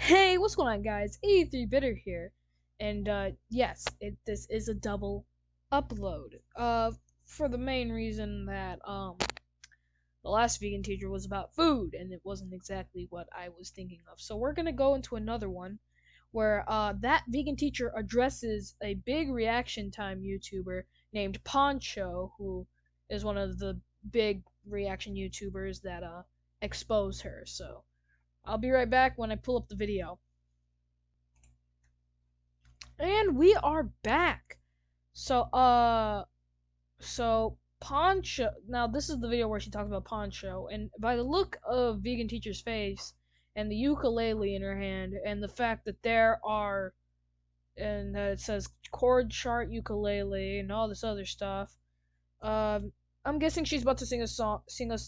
Hey, what's going on, guys? 83 Bitter here, and yes, this is a double upload. For the main reason that the last vegan teacher was about food, and it wasn't exactly what I was thinking of. So we're gonna go into another one, where that vegan teacher addresses a big reaction time YouTuber named Pancho, who is one of the big reaction YouTubers that expose her. So I'll be right back when I pull up the video. And we are back. So Poncho. Now this is the video where she talks about Poncho, and by the look of vegan teacher's face, and the ukulele in her hand, and the fact that and that it says chord chart ukulele and all this other stuff, um, I'm guessing she's about to sing us,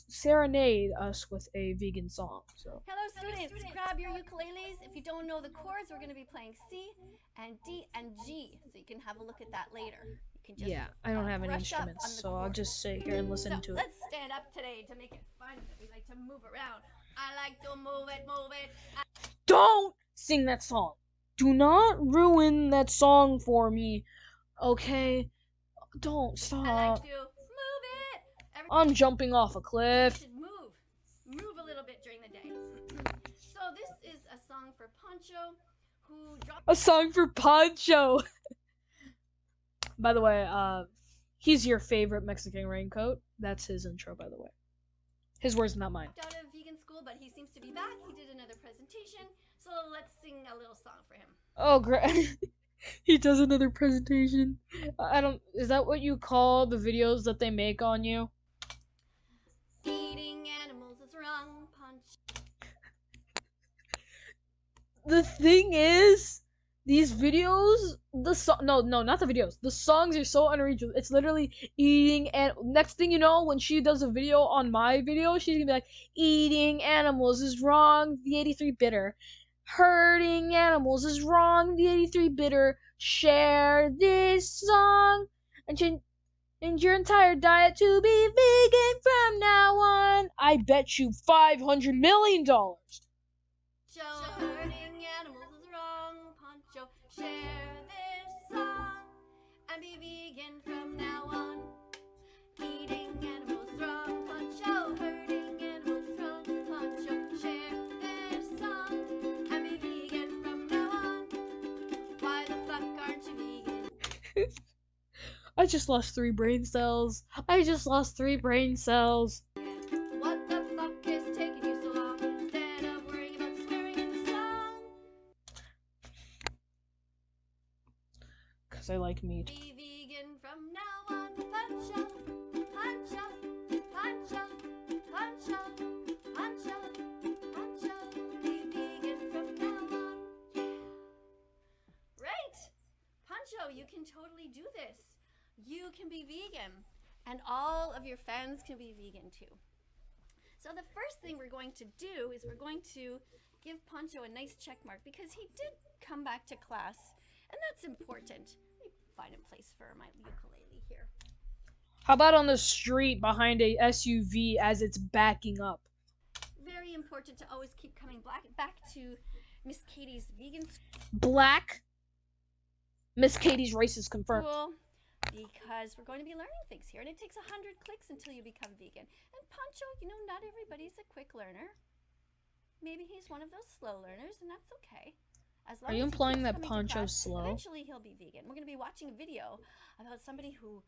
serenade us with a vegan song. So. Hello students, grab your ukuleles. If you don't know the chords, we're going to be playing C and D and G, so you can have a look at that later. You can just Yeah, I don't have any brush up on instruments, the so I'll chords. just sit here and listen to it. Let's stand up today to make it fun. We like to move around. I like to move it, move it. Don't sing that song. Do not ruin that song for me, okay? Don't stop. I like to move it. I'm jumping off a You cliff. should move a little bit during the day. So this is a song for Pancho, who dropped A song for Pancho. By the way, he's your favorite Mexican raincoat. That's his intro, by the way. His words, not mine. out of vegan school, but he seems to be back. He did another presentation, so let's sing a little song for him. Oh, great. He does another presentation. I don't. Is that what you call the videos that they make on you? Eating animals is wrong, Punch. The thing is, these videos, no, not the videos. The songs are so unreachable. It's literally eating, and next thing you know, when she does a video on my video, she's gonna be like, eating animals is wrong, the 83 bitter. Hurting animals is wrong, the 83 bitter. Share this song and change your entire diet to be vegan from now on. I bet you $500 million. Joe, hurting animals is wrong, Pancho. Share this song and be vegan from now on. Eating animals is wrong, Pancho. Hurting animals is wrong, Pancho. Share this song and be vegan from now on. Why the fuck aren't you vegan? I just lost 3 brain cells. I just lost 3 brain cells. What the fuck is taking you so long? Instead of worrying about swearing in the song. Cause I like meat. Be vegan from now on. Pancho, Pancho, Pancho, Pancho, Pancho, Pancho. Be vegan from now on. Right! Pancho, you can totally do this. You can be vegan, and all of your fans can be vegan too. So the first thing we're going to do is we're going to give Pancho a nice check mark because he did come back to class, and that's important. Let me find a place for my ukulele here. How about on the street behind a SUV as it's backing up? Very important to always keep coming back to Miss Katie's vegan Black. Miss Katie's race is confirmed. school because we're going to be learning things here, and it takes 100 clicks until you become vegan. And Pancho, you know, not everybody's a quick learner. Maybe he's one of those slow learners, and that's okay. As long Are you as he implying keeps that coming to Pancho's class, slow? eventually he'll be vegan. We're going to be watching a video about somebody who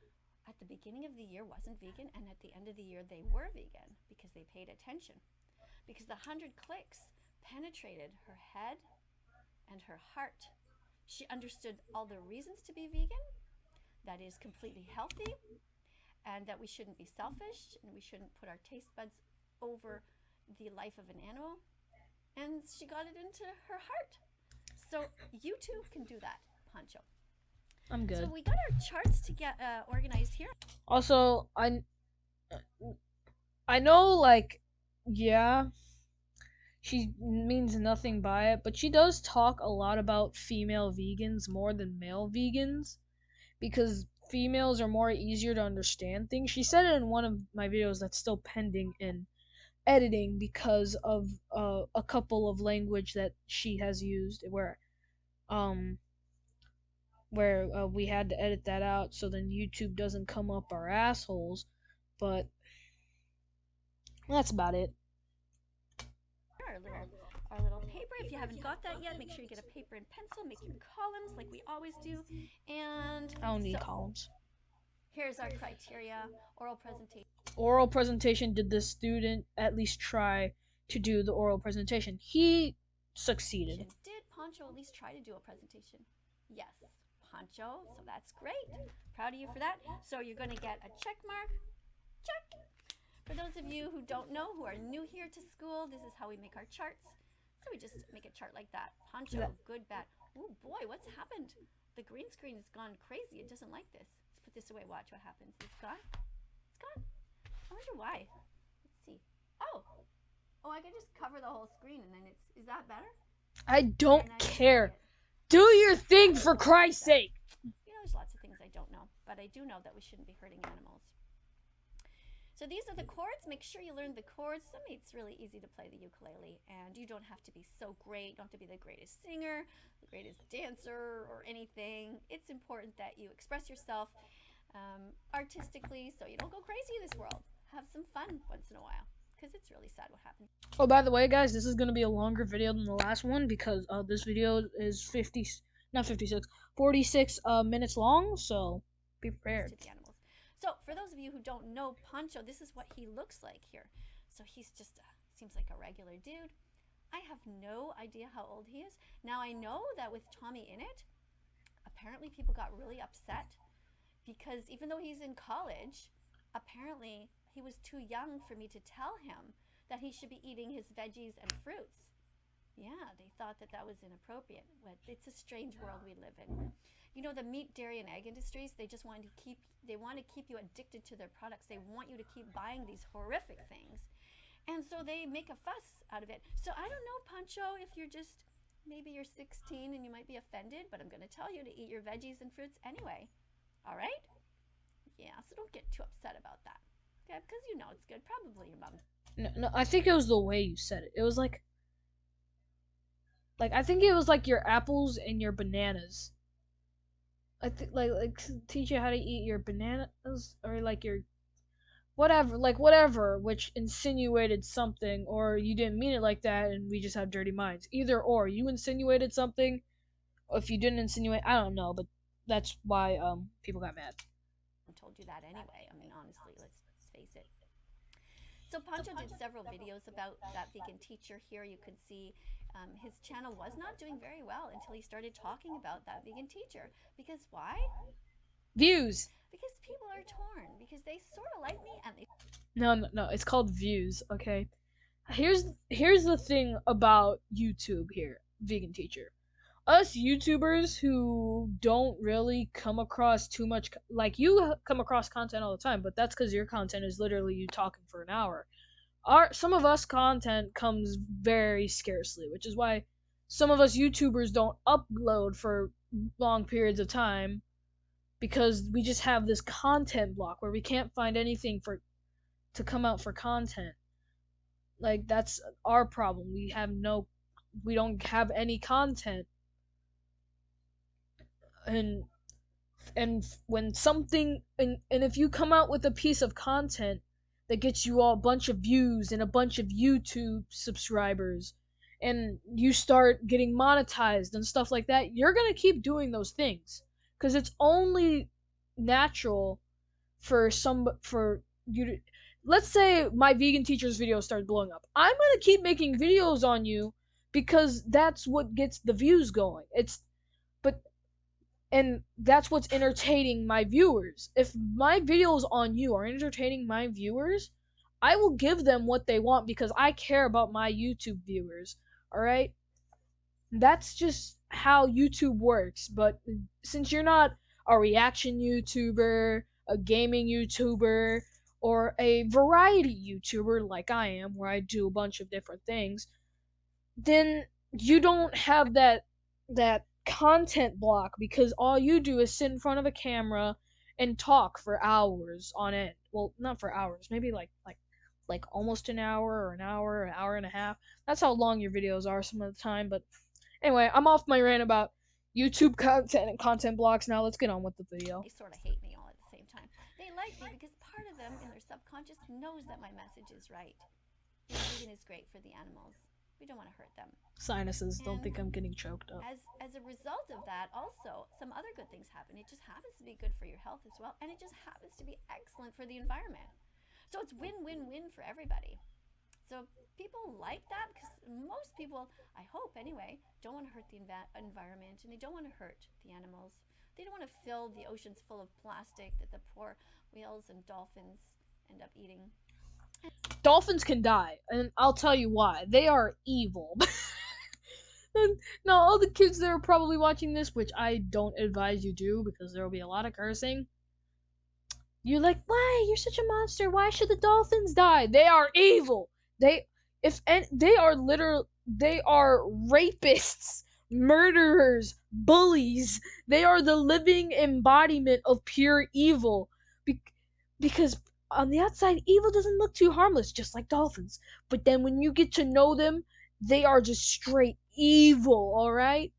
at the beginning of the year wasn't vegan, and at the end of the year they were vegan because they paid attention. Because the 100 clicks penetrated her head and her heart. She understood all the reasons to be vegan, that is completely healthy, and that we shouldn't be selfish, and we shouldn't put our taste buds over the life of an animal. And she got it into her heart. So you too can do that, Pancho. I'm good. So we got our charts to get organized here. Also, I know, like, yeah, she means nothing by it, but she does talk a lot about female vegans more than male vegans, because females are more easier to understand things. She said it in one of my videos that's still pending in editing because of a couple of language that she has used um where we had to edit that out so then YouTube doesn't come up our assholes. But that's about it. Our little paper. If you haven't got that yet, make sure you get a paper and pencil, make your columns like we always do. And I don't need so columns. here's our criteria. Oral presentation. Oral presentation. Did the student at least try to do the oral presentation? He succeeded. Did Pancho at least try to do a presentation? Yes, Pancho. So that's great. Proud of you for that. So you're going to get a check mark. Check. For those of you who don't know, who are new here to school, this is how we make our charts. So we just make a chart like that. Pancho, good, bad. Oh boy, what's happened? The green screen has gone crazy. It doesn't like this. Let's put this away. Watch what happens. It's gone. It's gone. I wonder why. Let's see. Oh, I could just cover the whole screen and then is that better? I don't care. Do your thing for Christ's sake. There's lots of things I don't know, but I do know that we shouldn't be hurting animals. So these are the chords. Make sure you learn the chords. It's really easy to play the ukulele, and you don't have to be so great. You don't have to be the greatest singer, the greatest dancer, or anything. It's important that you express yourself artistically so you don't go crazy in this world. Have some fun once in a while, because it's really sad what happened. Oh, by the way, guys, this is going to be a longer video than the last one because this video is 46 minutes long, so be prepared. To the animals. So for those of you who don't know Pancho, this is what he looks like here. So he's just seems like a regular dude. I have no idea how old he is. Now I know that with Tommy in it, apparently people got really upset because even though he's in college, apparently he was too young for me to tell him that he should be eating his veggies and fruits. Yeah, they thought that was inappropriate. But it's a strange world we live in. The meat, dairy, and egg industries, they just want to keep you addicted to their products. They want you to keep buying these horrific things. And so they make a fuss out of it. So I don't know, Pancho, if maybe you're 16 and you might be offended, but I'm going to tell you to eat your veggies and fruits anyway. All right? Yeah, so don't get too upset about that. Okay, because it's good. Probably your mom. No, I think it was the way you said it. It was like I think it was like your apples and your bananas. I think like teach you how to eat your bananas or like your whatever, which insinuated something, or you didn't mean it like that, and we just have dirty minds. Either or, you insinuated something. Or if you didn't insinuate, I don't know, but that's why people got mad. I told you that anyway. I mean, honestly, let's face it. So Pancho did several videos about that vegan teacher. Here you can see his channel was not doing very well until he started talking about that vegan teacher. Because why? Views. Because people are torn. Because they sort of like me and they... No, it's called views, okay? Here's the thing about YouTube here, vegan teacher. Us YouTubers who don't really come across too much, like you come across content all the time, but that's because your content is literally you talking for an hour. Some of us content comes very scarcely, which is why some of us YouTubers don't upload for long periods of time because we just have this content block where we can't find anything to come out for content. Like that's our problem. We don't have any content. And when something and if you come out with a piece of content that gets you all a bunch of views and a bunch of YouTube subscribers and you start getting monetized and stuff like that, you're going to keep doing those things cuz it's only natural for you to, let's say my vegan teacher's video starts blowing up. I'm going to keep making videos on you because that's what gets the views going. And that's what's entertaining my viewers. If my videos on you are entertaining my viewers, I will give them what they want because I care about my YouTube viewers. Alright? That's just how YouTube works. But since you're not a reaction YouTuber, a gaming YouTuber, or a variety YouTuber like I am, where I do a bunch of different things, then you don't have that content block because all you do is sit in front of a camera and talk for hours on end. Well, not for hours, maybe like like almost an hour and a half. That's how long your videos are some of the time. But anyway, I'm off my rant about YouTube content and content blocks now. Let's get on with the video. They sort of hate me all at the same time. They like me because part of them in their subconscious knows that my message is right. Being vegan is great for the animals. We don't want to hurt them. Sinuses, don't And think I'm getting choked up. as a result of that, also some other good things happen. It just happens to be good for your health as well, and it just happens to be excellent for the environment. So it's win-win-win for everybody. So people like that because most people, I hope anyway, don't want to hurt the environment, and they don't want to hurt the animals. They don't want to fill the oceans full of plastic that the poor whales and dolphins end up eating. Dolphins can die, and I'll tell you why. They are evil. And now, all the kids that are probably watching this, which I don't advise you do because there will be a lot of cursing. You're like, why? You're such a monster. Why should the dolphins die? They are evil. They are literal. They are rapists, murderers, bullies. They are the living embodiment of pure evil. Be- because on the outside, evil doesn't look too harmless, just like dolphins. But then when you get to know them, they are just straight evil. All right.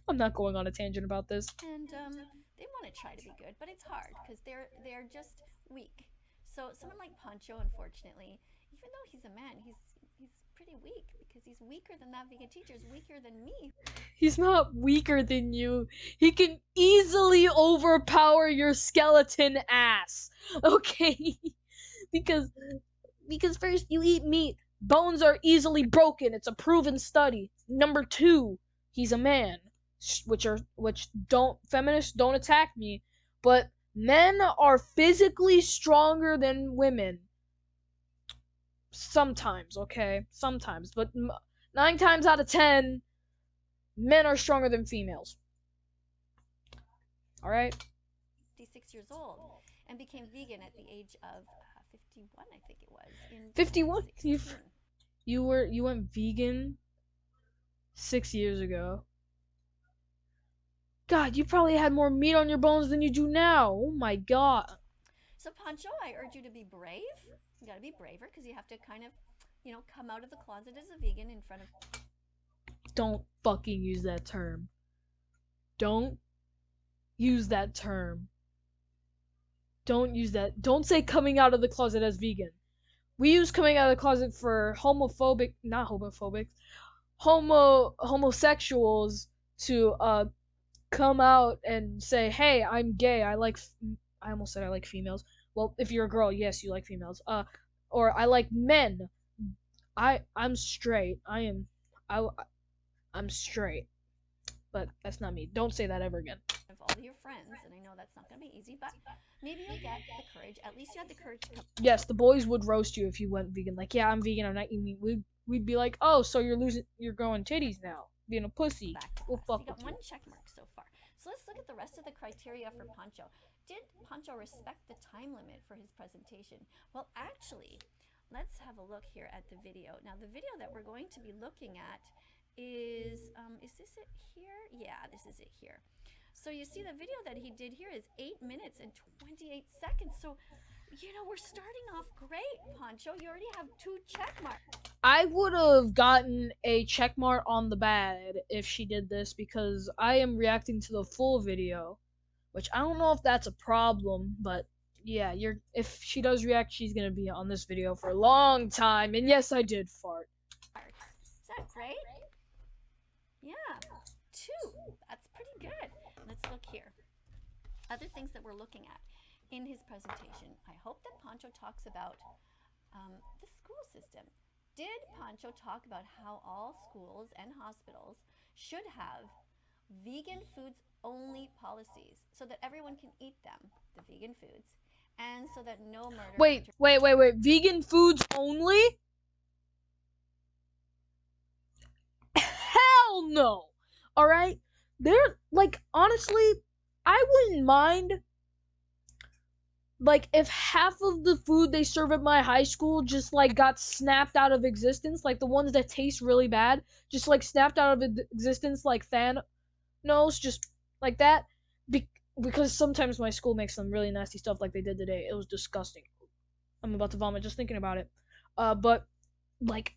I'm not going on a tangent about this. And they want to try to be good, but it's hard because they're just weak. So someone like Pancho, unfortunately, even though he's a man, he's pretty weak because he's weaker than that vegan teacher. He's weaker than me. He's not weaker than you. He can easily overpower your skeleton ass. Okay? because because first you eat meat. Bones are easily broken. It's a proven study. Number 2, he's a man. Which don't feminists don't attack me, but men are physically stronger than women. Sometimes, okay? Sometimes, but 9 times out of 10 men are stronger than females. All right? 56 years old and became vegan at the age of 51, I think it was, in 51. 2016. You went vegan 6 years ago. God, you probably had more meat on your bones than you do now. Oh my god. So Pancho, I urge you to be brave. You got to be braver because you have to kind of, come out of the closet as a vegan in front of. Don't fucking use that term. Don't use that term. Don't use that. Don't say coming out of the closet as vegan. We use coming out of the closet for homosexuals to come out and say, "Hey, I'm gay. I almost said I like females. Well, if you're a girl, yes, you like females. Or I like men. I'm straight. I'm straight. But that's not me. Don't say that ever again." Of all of your friends, and I know that's not going to be easy, but maybe you'll get the courage. At least you had the courage to come Yes, the boys would roast you if you went vegan. Like, yeah, I'm vegan. I'm not eating meat. We'd be like, oh, so you're growing titties now, being a pussy. back to We'll us. fuck You got with one you. check mark so far. So let's look at the rest of the criteria for Pancho. Did Pancho respect the time limit for his presentation? Well, actually, let's have a look here at the video. Now, the video that we're going to be looking at is this it here? Yeah, this is it here. So you see the video that he did here is 8 minutes and 28 seconds. So, we're starting off great, Pancho. You already have 2 check marks. I would have gotten a check mark on the bad if she did this because I am reacting to the full video, which I don't know if that's a problem, but yeah, if she does react, she's gonna be on this video for a long time. And yes, I did fart. Is that great? Yeah, 2. That's pretty good. Let's look here. Other things that we're looking at in his presentation. I hope that Pancho talks about the school system. Did Pancho talk about how all schools and hospitals should have vegan foods only policies so that everyone can eat them, the vegan foods, and so that no murder. Wait. Vegan foods only? Hell no. All right? They're like honestly, I wouldn't mind like if half of the food they serve at my high school just like got snapped out of existence, like the ones that taste really bad, just like snapped out of existence like Thanos, just like that. Because sometimes my school makes some really nasty stuff like they did today. It was disgusting. I'm about to vomit just thinking about it. But like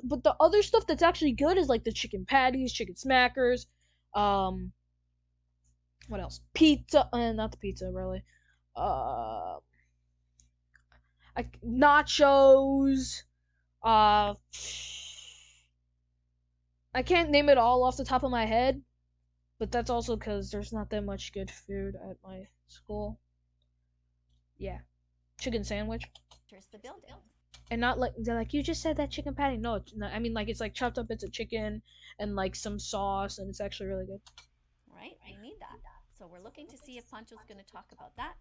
but the other stuff that's actually good is like the chicken patties, chicken smackers, um, what else? Pizza, not the pizza really. Uh, nachos. Uh, I can't name it all off the top of my head, but that's also because there's not that much good food at my school. Yeah, chicken sandwich. Enters the building. And not like they're like you just said that chicken patty. No, I mean like it's like chopped up bits of chicken and like some sauce, and it's actually really good. Right? We need that. So we're looking to see if Pancho's going to talk about that.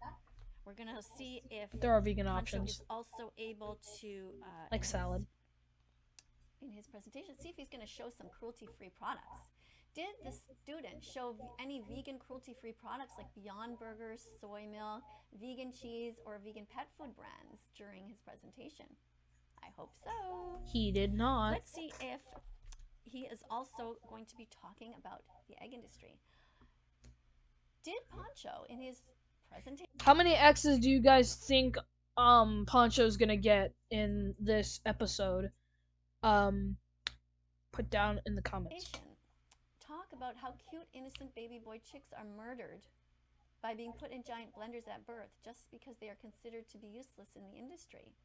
We're going to see if There are vegan Pancho options is also able to, like salad. in his presentation, see if he's going to show some cruelty-free products. Did the student show any vegan cruelty-free products like Beyond Burgers, soy milk, vegan cheese, or vegan pet food brands during his presentation? I hope so. He did not. Let's see if he is also going to be talking about the egg industry. Did Pancho in his presentation? How many X's do you guys think Poncho's gonna get in this episode? Put down in the comments. Talk about how cute innocent baby boy chicks are murdered by being put in giant blenders at birth just because they are considered to be useless in the industry.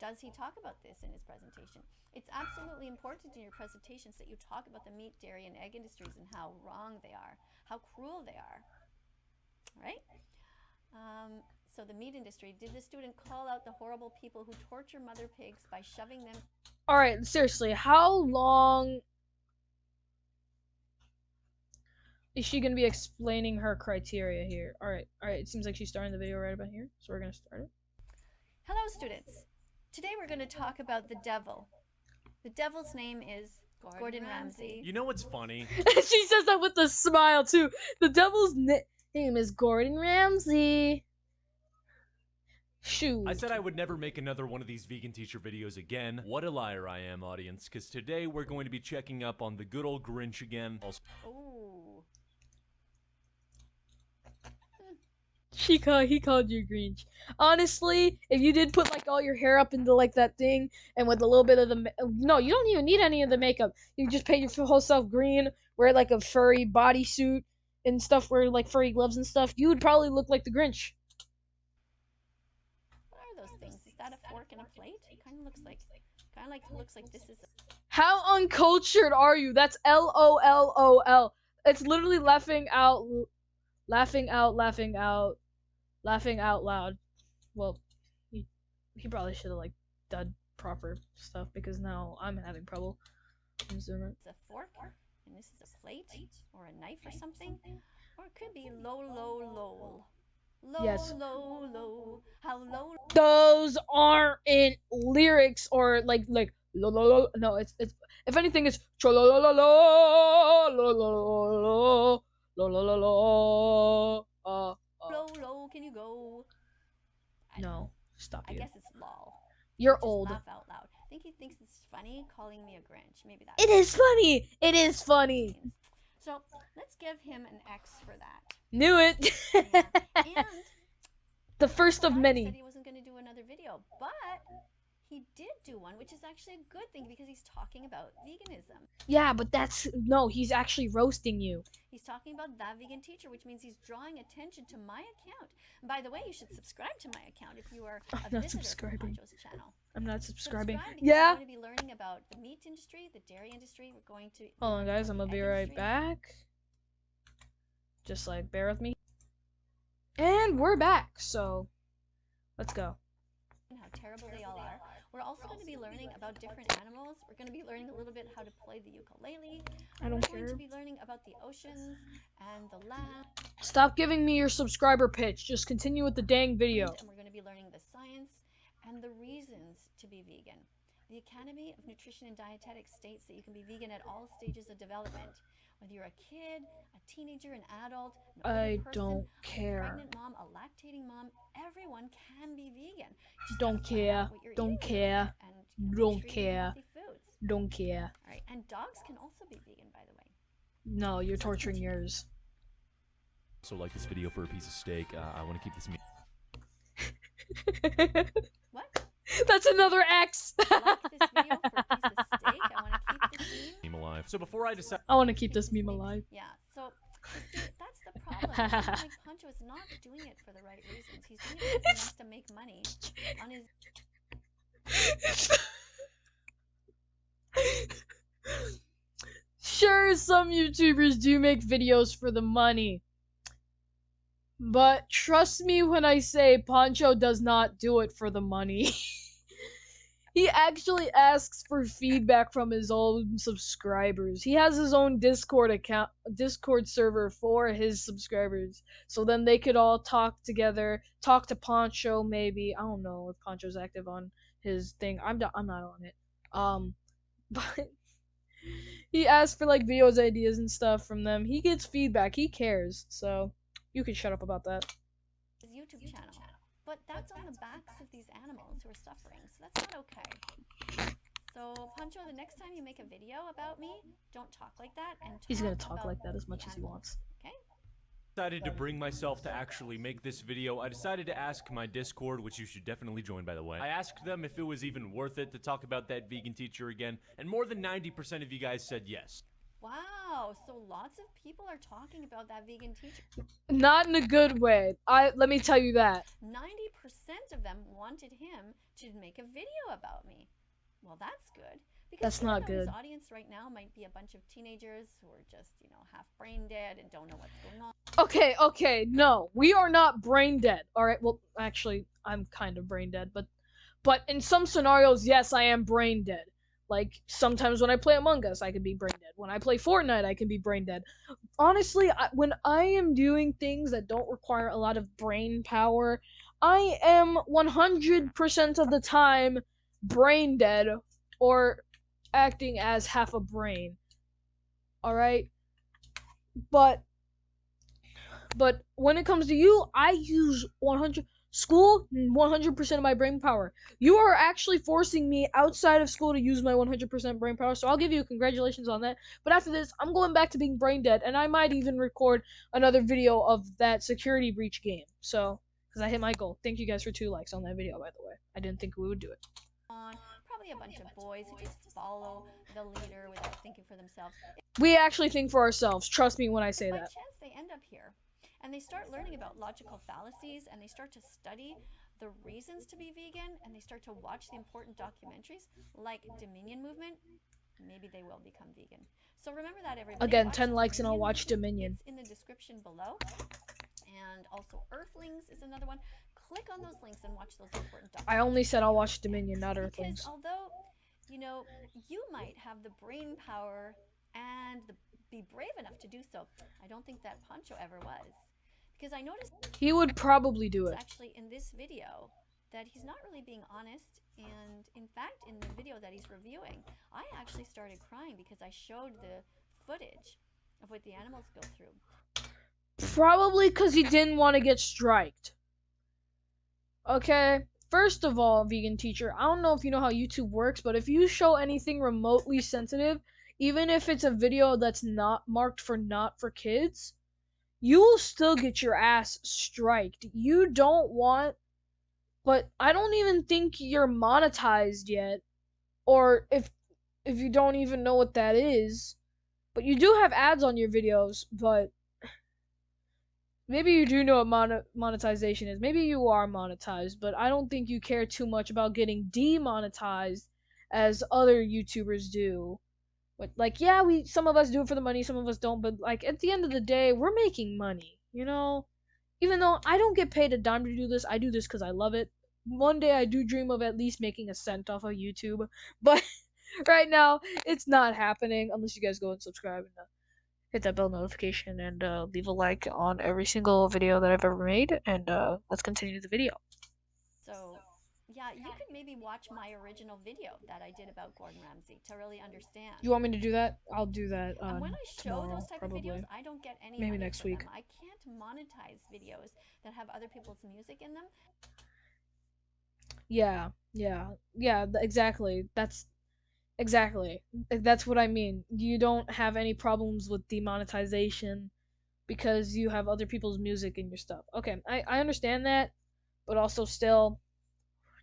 Does he talk about this in his presentation? It's absolutely important in your presentations that you talk about the meat, dairy, and egg industries and how wrong they are, how cruel they are, right? So the meat industry, did the student call out the horrible people who torture mother pigs by shoving them? All right, seriously, how long is she gonna be explaining her criteria here? All right, it seems like she's starting the video right about here, so we're gonna start it. Hello, students. Today we're going to talk about the devil. The devil's name is Gordon Ramsay. You know what's funny? She says that with a smile too. The devil's name is Gordon Ramsay. Shoot. I said I would never make another one of these vegan teacher videos again. What a liar I am, audience, because today we're going to be checking up on the good old Grinch again. Ooh. He called you Grinch. Honestly, if you did put like all your hair up into like that thing and with a little bit of the no, you don't even need any of the makeup. You just paint your whole self green, wear like a furry bodysuit and stuff, wear like furry gloves and stuff. You would probably look like the Grinch. What are those things? Is that a fork and a plate? It kind of looks like this is. How uncultured are you? That's LOLOL. It's literally laughing out loud. Well, he probably should have like done proper stuff because now I'm having trouble. It's a fork, and this is a plate or a knife or something, or it could be low. Yes. Low. How low? Those aren't in lyrics or like lo lo lo. No, it's if anything it's cho lo lo lo lo lo lo lo lo lo. Low, can you go? No, stop you. I guess it's lol. You're Just old. laugh out loud. I think he thinks it's funny calling me a Grinch. Maybe that's It is funny. It is funny. So let's give him an X for that. Knew it. Yeah. And the first of many. He said he wasn't going to do another video, but he did do one, which is actually a good thing because he's talking about veganism. Yeah, but no, he's actually roasting you. He's talking about that vegan teacher, which means he's drawing attention to my account. And by the way, you should subscribe to my account if you are a visitor to Pancho's channel. I'm not subscribing. Yeah. We're going to be learning about the meat industry, the dairy industry. We're going to. Hold on, guys. I'm gonna be right back. Just like bear with me. And we're back. So, let's go. How terrible they all are. We're also going to be learning about different animals. We're going to be learning a little bit how to play the ukulele. I don't care. We're going to be learning about the oceans and the land. Stop giving me your subscriber pitch. Just continue with the dang video. And we're going to be learning the science and the reasons to be vegan. The Academy of Nutrition and Dietetics states that you can be vegan at all stages of development. Whether you're a kid, a teenager, an adult, an older person, don't care. A pregnant mom, a lactating mom, everyone can be vegan. Don't care. Don't care. And, don't care. Don't care. All right, and dogs can also be vegan, by the way. No, you're torturing yours. So like this video for a piece of steak. I want to keep this meat. What? That's another X. Like this video for a piece of steak? I want to keep this meme. Meme alive. So before I decide, I want to keep this meme alive. Yeah, so you see, that's the problem. It seems like Pancho is not doing it for the right reasons. He's doing it because he wants to make money on his. Sure, some YouTubers do make videos for the money. But trust me when I say Pancho does not do it for the money. He actually asks for feedback from his own subscribers. He has his own Discord server for his subscribers. So then they could all talk together, talk to Pancho maybe. I don't know if Pancho's active on his thing. I'm not on it. But he asks for like videos, ideas and stuff from them. He gets feedback. He cares. So you can shut up about that. His YouTube channel. But that's on the backs of these animals who are suffering, so that's not okay. So, Pancho, the next time you make a video about me, don't talk like that and He's gonna talk talk like that as much as he wants. Okay? decided to bring myself to actually make this video, I decided to ask my Discord, which you should definitely join by the way. I asked them if it was even worth it to talk about that vegan teacher again, and more than 90% of you guys said yes. Wow, so lots of people are talking about that vegan teacher. Not in a good way. Let me tell you that. 90% of them wanted him to make a video about me. Well, that's good. Because That's not good. His audience right now might be a bunch of teenagers who are just, half brain dead and don't know what's going on. Okay, no. We are not brain dead. Alright, well, actually, I'm kind of brain dead, but in some scenarios, yes, I am brain dead. Like, sometimes when I play Among Us, I can be brain dead. When I play Fortnite, I can be brain dead. Honestly, when I am doing things that don't require a lot of brain power, I am 100% of the time brain dead or acting as half a brain. Alright? But when it comes to you, I use 100% of my brain power. You are actually forcing me outside of school to use my 100% brain power, so I'll give you congratulations on that. But after this, I'm going back to being brain dead, and I might even record another video of that security breach game. So, because I hit my goal. Thank you guys for 2 likes on that video, by the way. I didn't think we would do it. Probably a bunch of boys who just follow the leader without thinking for themselves. We actually think for ourselves. Trust me when I say By that. chance they end up here, and they start learning about logical fallacies, and they start to study the reasons to be vegan, and they start to watch the important documentaries like Dominion Movement, maybe they will become vegan. So remember that, everybody. Again, Watch 10 likes and I'll watch Movement. Dominion. It's in the description below. And also Earthlings is another one. Click on those links and watch those important documentaries. I only said I'll watch Dominion, not Because Earthlings. although, you might have the brain power and be brave enough to do so, I don't think that Pancho ever was. Because I noticed He would probably do it. actually in this video that he's not really being honest, and in fact in the video that he's reviewing, I actually started crying because I showed the footage of what the animals go through. Probably because he didn't want to get striked. Okay? First of all, vegan teacher, I don't know if you know how YouTube works, but if you show anything remotely sensitive, even if it's a video that's not marked for not for kids, you will still get your ass striked. You don't want, but I don't even think you're monetized yet, or if you don't even know what that is, but you do have ads on your videos, but maybe you do know what monetization is. Maybe you are monetized, but I don't think you care too much about getting demonetized as other YouTubers do. But like, yeah, some of us do it for the money, some of us don't, but like at the end of the day, we're making money, Even though I don't get paid a dime to do this, I do this because I love it. One day I do dream of at least making a cent off of YouTube, but right now it's not happening unless you guys go and subscribe and hit that bell notification and leave a like on every single video that I've ever made, and let's continue the video. So yeah, you could maybe watch my original video that I did about Gordon Ramsay to really understand. You want me to do that? I'll do that And when I show tomorrow, those type probably. of videos, I don't get any Maybe money next for week. them. I can't monetize videos that have other people's music in them. Yeah, exactly. That's what I mean. You don't have any problems with demonetization because you have other people's music in your stuff. Okay, I understand that, but also still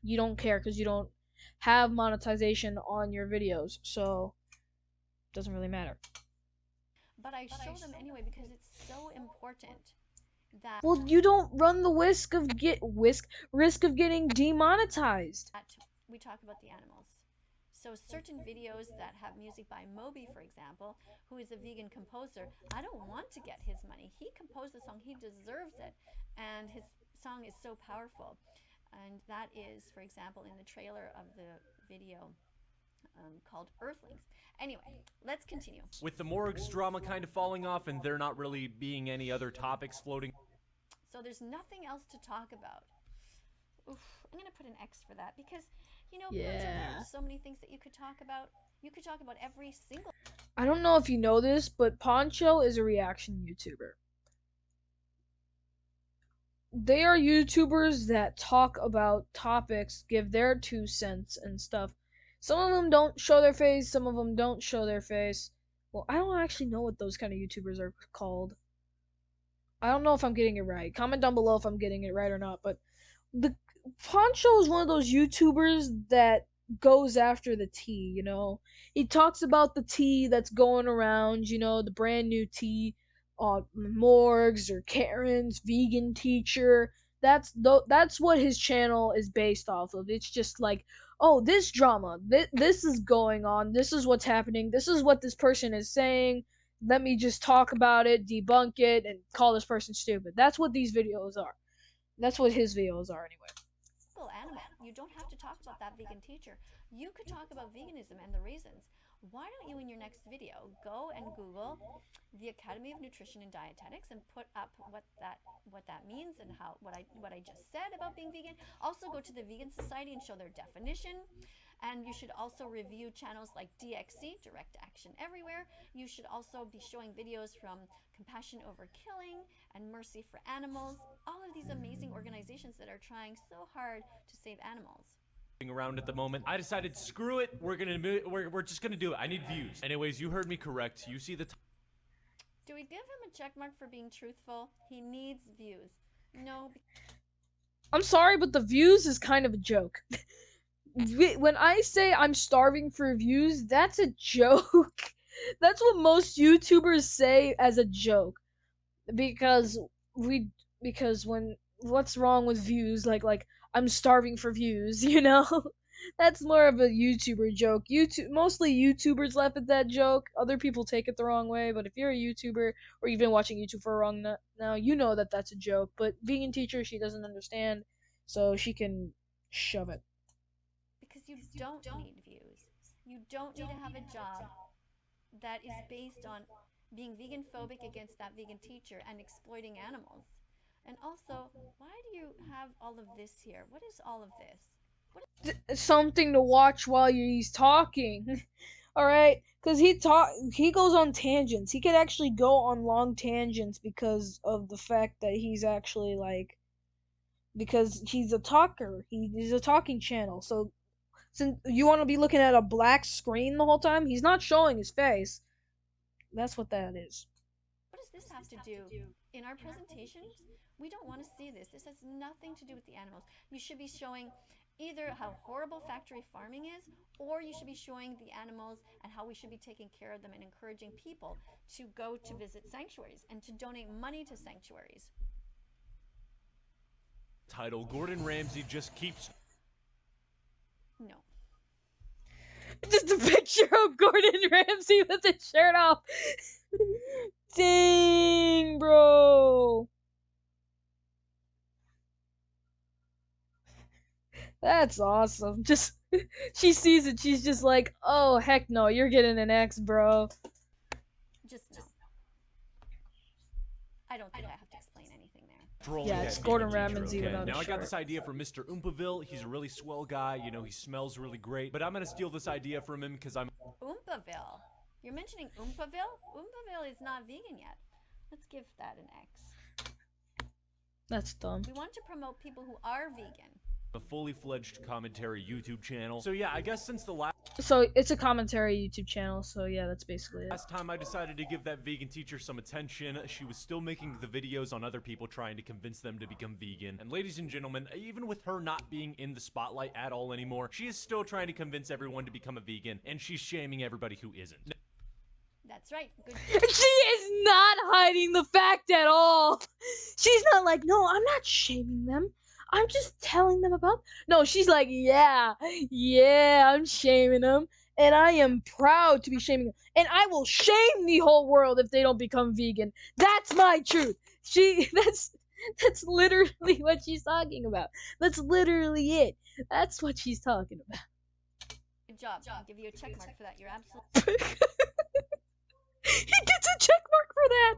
you don't care because you don't have monetization on your videos, so it doesn't really matter. But I show them anyway because it's so important that Well, you don't run the risk of getting demonetized. we talk about the animals. So certain videos that have music by Moby, for example, who is a vegan composer, I don't want to get his money. He composed the song, he deserves it, and his song is so powerful. And that is, for example, in the trailer of the video called Earthlings. Anyway, let's continue. With the Morg's drama kind of falling off and there not really being any other topics floating. So there's nothing else to talk about. Oof, I'm going to put an X for that because, Yeah. there's so many things that you could talk about. You could talk about every single. I don't know if you know this, but Pancho is a reaction YouTuber. They are YouTubers that talk about topics, give their 2 cents and stuff. Some of them don't show their face, some of them don't show their face. Well, I don't actually know what those kind of YouTubers are called. I don't know if I'm getting it right. Comment down below if I'm getting it right or not, but the Poncho is one of those YouTubers that goes after the tea, you know. He talks about the tea that's going around, you know, the brand new tea on Morgs or Karen's vegan teacher. That's what his channel is based off of. It's just like, oh, this drama, this is going on, this is what's happening, this is what this person is saying. Let me just talk about it, debunk it, and call this person stupid. That's what these videos are. That's what his videos are anyway. Animal. You don't have to talk about that vegan teacher. You could talk about veganism and the reasons. Why don't you in your next video go and Google the Academy of Nutrition and Dietetics and put up what that means and what I just said about being vegan. Also go to the Vegan Society and show their definition. And you should also review channels like DXC, Direct Action Everywhere. You should also be showing videos from Compassion Over Killing and Mercy for Animals. All of these amazing organizations that are trying so hard to save animals. Around at the moment, I decided screw it. We're just gonna do it. I need views. Anyways, you heard me correct. You see the. Do we give him a check mark for being truthful? He needs views. No. I'm sorry, but the views is kind of a joke. When I say I'm starving for views, that's a joke. That's what most YouTubers say as a joke. Because when what's wrong with views? Like I'm starving for views, you know? That's more of a YouTuber joke. Mostly YouTubers laugh at that joke. Other people take it the wrong way, but if you're a YouTuber or you've been watching YouTube for a long now, you know that that's a joke. But vegan teacher, she doesn't understand, so she can shove it. Because you don't need views. You don't need to have a job that is based on being vegan phobic against that vegan teacher and exploiting animals. And also, why do you have all of this here? What is all of this? Something to watch while he's talking. All right, because he goes on tangents. He could actually go on long tangents because of the fact that he's actually because he's a talker. He's a talking channel. So since you want to be looking at a black screen the whole time, he's not showing his face. That's what that is. What does this have to do? In our presentations, we don't want to see this. This has nothing to do with the animals. You should be showing either how horrible factory farming is, or you should be showing the animals and how we should be taking care of them and encouraging people to go to visit sanctuaries and to donate money to sanctuaries. Title: Gordon Ramsay just keeps. No. Just a picture of Gordon Ramsay with his shirt off. Dang, bro. That's awesome. Just she sees it, she's just like, oh heck no, you're getting an X, bro. Just no. I don't think I have to explain anything there. Yeah, it's Gordon Ramsay without a Now I got shirt. this idea from Mr. Oompaville. He's a really swell guy. You know, he smells really great. But I'm gonna steal this idea from him because I'm. Oompaville. You're mentioning Oompaville? Oompaville is not vegan yet. Let's give that an X. That's dumb. We want to promote people who are vegan. a fully fledged commentary YouTube channel. So yeah, I guess since the So it's a commentary YouTube channel, so yeah, that's basically it. last time I decided to give that vegan teacher some attention, she was still making the videos on other people trying to convince them to become vegan. And ladies and gentlemen, even with her not being in the spotlight at all anymore, she is still trying to convince everyone to become a vegan, and she's shaming everybody who isn't. That's right. Good. She is not hiding the fact at all. She's not like, no, I'm not shaming them. I'm just telling them about. No, she's like, yeah, I'm shaming them, and I am proud to be shaming them, and I will shame the whole world if they don't become vegan. That's my truth. That's literally what she's talking about. That's literally it. That's what she's talking about. Good job. I'll give you a check mark for that. You're absolutely. He gets a check mark for that.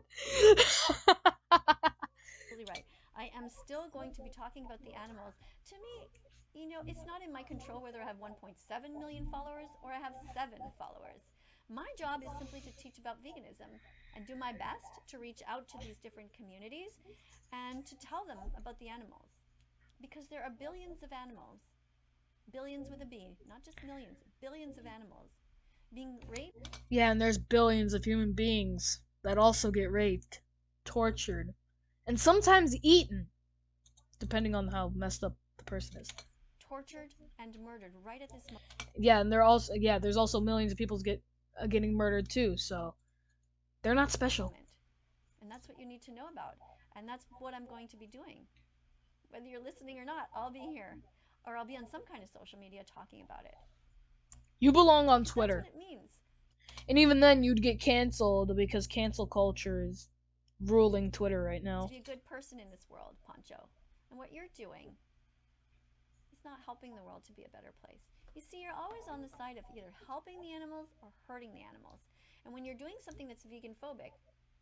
Right. I am still going to be talking about the animals. To me, you know, it's not in my control whether I have 1.7 million followers or I have 7 followers. My job is simply to teach about veganism and do my best to reach out to these different communities and to tell them about the animals. Because there are billions of animals, billions with a B, not just millions, billions of animals being raped. Yeah, and there's billions of human beings that also get raped, tortured, and sometimes eaten, depending on how messed up the person is. Tortured and murdered right at this moment. Yeah, and there's also millions of people getting murdered too, so they're not special. And that's what you need to know about. And that's what I'm going to be doing. Whether you're listening or not, I'll be here. Or I'll be on some kind of social media talking about it. You belong on Twitter. That's what it means. And even then, you'd get canceled because cancel culture is ruling Twitter right now. To be a good person in this world, Pancho. And what you're doing is not helping the world to be a better place. You see, you're always on the side of either helping the animals or hurting the animals. And when you're doing something that's vegan phobic,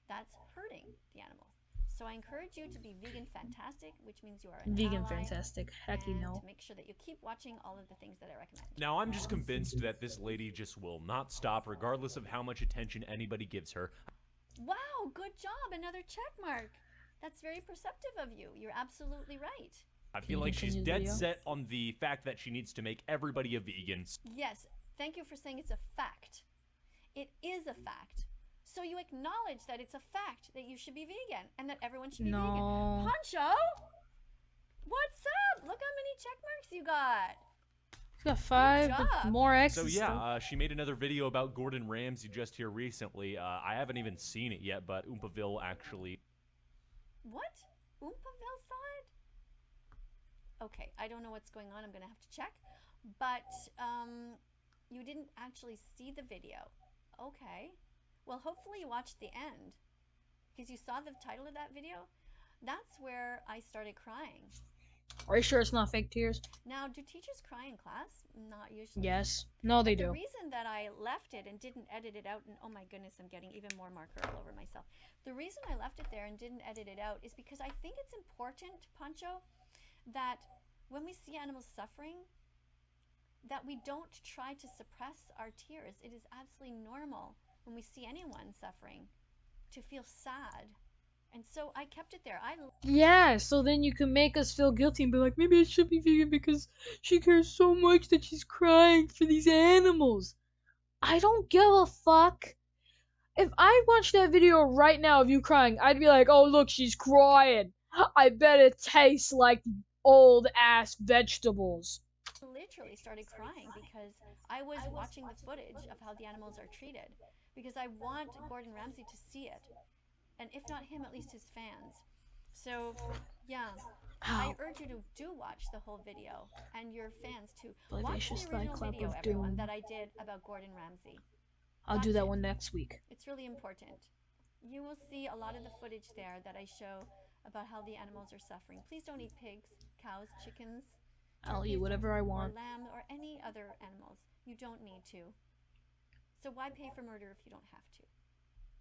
that's hurting the animals. So I encourage you to be vegan fantastic, which means you are an vegan ally, fantastic. Heck, you know. to make sure that you keep watching all of the things that I recommend. Now, I'm just convinced that this lady just will not stop, regardless of how much attention anybody gives her. Wow, good job. Another check mark. That's very perceptive of you. You're absolutely right. I feel like she's dead set on the fact that she needs to make everybody a vegan. Yes, thank you for saying it's a fact. It is a fact. So you acknowledge that it's a fact that you should be vegan and that everyone should be vegan. Pancho? What's up? Look how many check marks you got. He's got 5 more X's. So yeah, she made another video about Gordon Ramsay just here recently. I haven't even seen it yet, but Oompaville actually... What? Oompaville saw it? Okay, I don't know what's going on. I'm going to have to check. But you didn't actually see the video. Okay. Well, hopefully you watched the end, because you saw the title of that video. That's where I started crying. Are you sure it's not fake tears? Now, do teachers cry in class? Not usually. Yes. No, they do. The reason that I left it and didn't edit it out, and oh my goodness, I'm getting even more marker all over myself. The reason I left it there and didn't edit it out is because I think it's important, Pancho, that when we see animals suffering, that we don't try to suppress our tears. It is absolutely normal when we see anyone suffering to feel sad. And so I kept it there. Yeah, so then you can make us feel guilty and be like, maybe I should be vegan because she cares so much that she's crying for these animals. I don't give a fuck. If I watched that video right now of you crying, I'd be like, oh look, she's crying. I bet it tastes like old ass vegetables. Literally started crying because I was watching the footage of how the animals are treated, because I want Gordon Ramsay to see it, and if not him, at least his fans. So yeah, I urge you to do watch the whole video, and your fans too. Watch the original video, everyone, that I did about Gordon Ramsay. I'll do that one next week. It's really important. You will see a lot of the footage there that I show about how the animals are suffering. Please don't eat pigs, cows, chickens, I'll eat whatever I want. or lamb, or any other animals. You don't need to. So why pay for murder if you don't have to?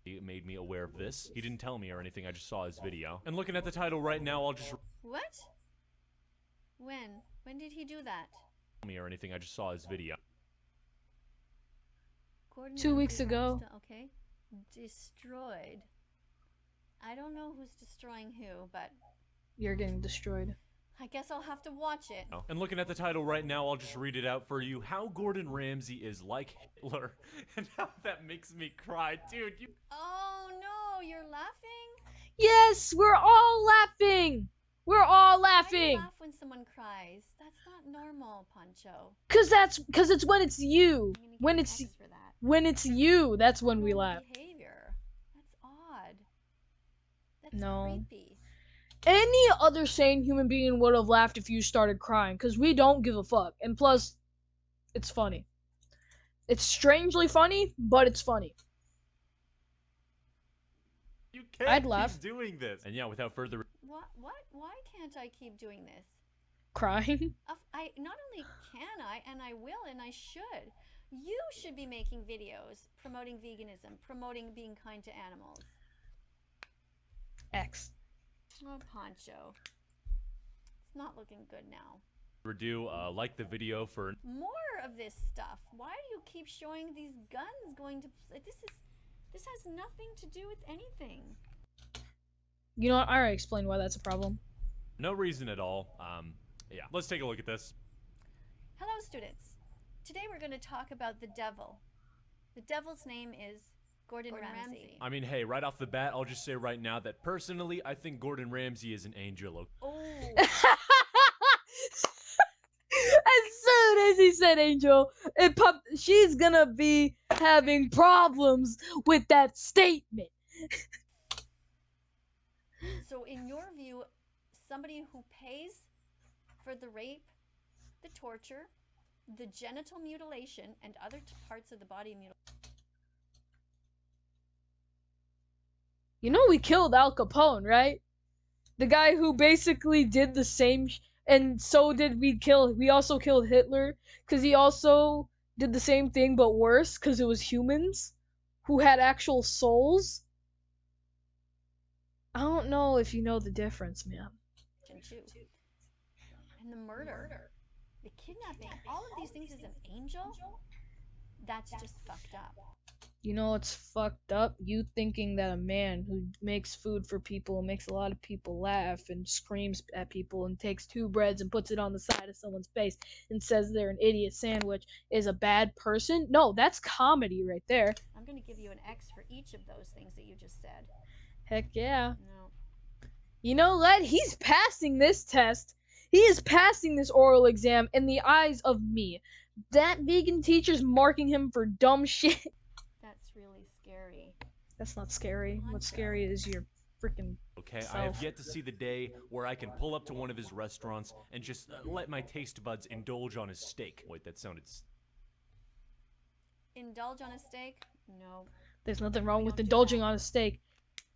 He made me aware of this. He didn't tell me or anything, I just saw his video. And looking at the title right now, I'll just... What? When? When did he do that? ...me or anything, I just saw his video. Gordon 2 weeks ago. Okay. Destroyed. I don't know who's destroying who, but... You're getting destroyed. I guess I'll have to watch it. And looking at the title right now, I'll just read it out for you. How Gordon Ramsay is like Hitler, and how that makes me cry. Dude, you... Oh no, you're laughing? Yes, we're all laughing. We're all Why do laughing. you laugh when someone cries? That's not normal, Pancho. Cause it's when it's you. I'm gonna give When you an it's X for that. when it's you, that's when we Normal laugh. behavior. That's odd. That's No. creepy. Any other sane human being would have laughed if you started crying, because we don't give a fuck. And plus, it's funny. It's strangely funny, but it's funny. You can't I'd keep laugh. doing this. And yeah, without further... What? Why can't I keep doing this? Crying? I not only can I, and I will, and I should. You should be making videos promoting veganism, promoting being kind to animals. X. Oh, Pancho. It's not looking good now. Do like the video for... More of this stuff. Why do you keep showing these guns going to... This has nothing to do with anything. You know what? I already explained why that's a problem. No reason at all. Yeah, let's take a look at this. Hello, students. Today we're going to talk about the devil. The devil's name is Gordon Ramsay. I mean, hey, right off the bat, I'll just say right now that personally, I think Gordon Ramsay is an angel. Oh, As soon as he said angel, she's gonna be having problems with that statement. so in your view, somebody who pays for the rape, the torture, the genital mutilation, and other parts of the body mutilation. You know we killed Al Capone, right? The guy who basically did the same, and so did we also killed Hitler, because he also did the same thing but worse, because it was humans who had actual souls. I don't know if you know the difference, man. And the murder, the kidnapping, all of these things is an angel? That's just fucked up. You know what's fucked up? You thinking that a man who makes food for people, makes a lot of people laugh and screams at people and takes two breads and puts it on the side of someone's face and says they're an idiot sandwich is a bad person? No, that's comedy right there. I'm going to give you an X for each of those things that you just said. Heck yeah. No. You know what? He's passing this test. He is passing this oral exam in the eyes of me. That vegan teacher's marking him for dumb shit. That's really scary. That's not scary. What's scary is your freaking Okay, self. I have yet to see the day where I can pull up to one of his restaurants and just let my taste buds indulge on his steak. Wait, that sounded... Indulge on a steak? No. There's nothing wrong with don't do indulging that. on a steak.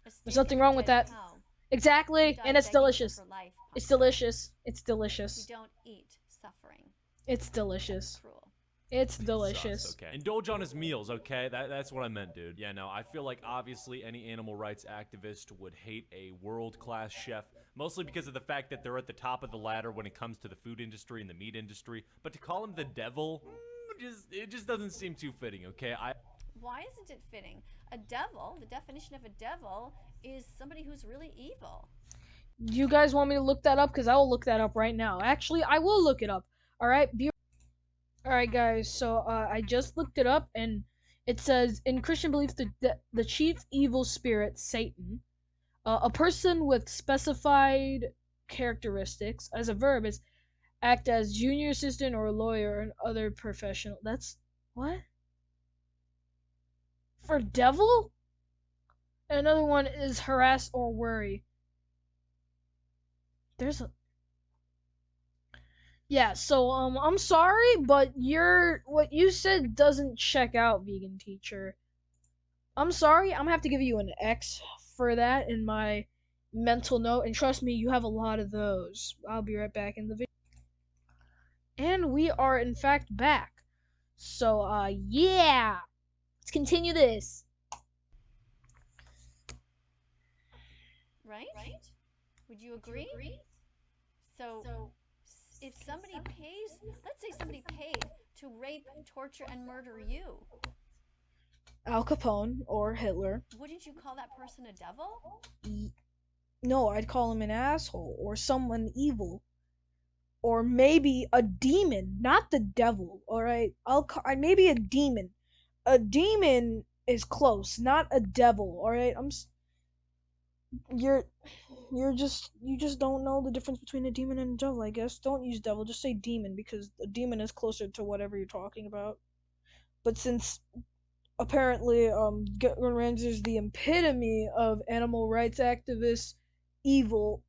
A steak There's nothing is a wrong with dead that. cow. Exactly, You die and it's begging delicious. for life, It's Pancho. delicious. It's You delicious. don't eat suffering. It's That's delicious. cruel. It's Sucks, delicious. okay. Indulge on his meals, okay? That's what I meant, dude. Yeah, no, I feel like obviously any animal rights activist would hate a world-class chef, mostly because of the fact that they're at the top of the ladder when it comes to the food industry and the meat industry. But to call him the devil, it just doesn't seem too fitting, okay? Why isn't it fitting? A devil, the definition of a devil, is somebody who's really evil. You guys want me to look that up? Because I will look that up right now. Actually, I will look it up. Alright, Alright guys, so I just looked it up, and it says, in Christian belief, the chief evil spirit, Satan, a person with specified characteristics, as a verb, is act as junior assistant or lawyer and other professional. That's... what? For devil? Another one is harass or worry. There's a... yeah, so I'm sorry, but what you said doesn't check out, vegan teacher. I'm sorry, I'm gonna have to give you an X for that in my mental note, and trust me, you have a lot of those. I'll be right back in the video. And we are in fact back. So yeah. Let's continue this. Right? Would you agree? So, if somebody pays, let's say somebody paid to rape, torture, and murder you, Al Capone or Hitler. wouldn't you call that person a devil? No, I'd call him an asshole or someone evil. or maybe a demon, not the devil. All right, maybe a demon. A demon is close, not a devil. All right, you're you just don't know the difference between a demon and a devil. I guess don't use devil, just say demon because a demon is closer to whatever you're talking about. But since apparently Gordon Ramsay is the epitome of animal rights activists, evil,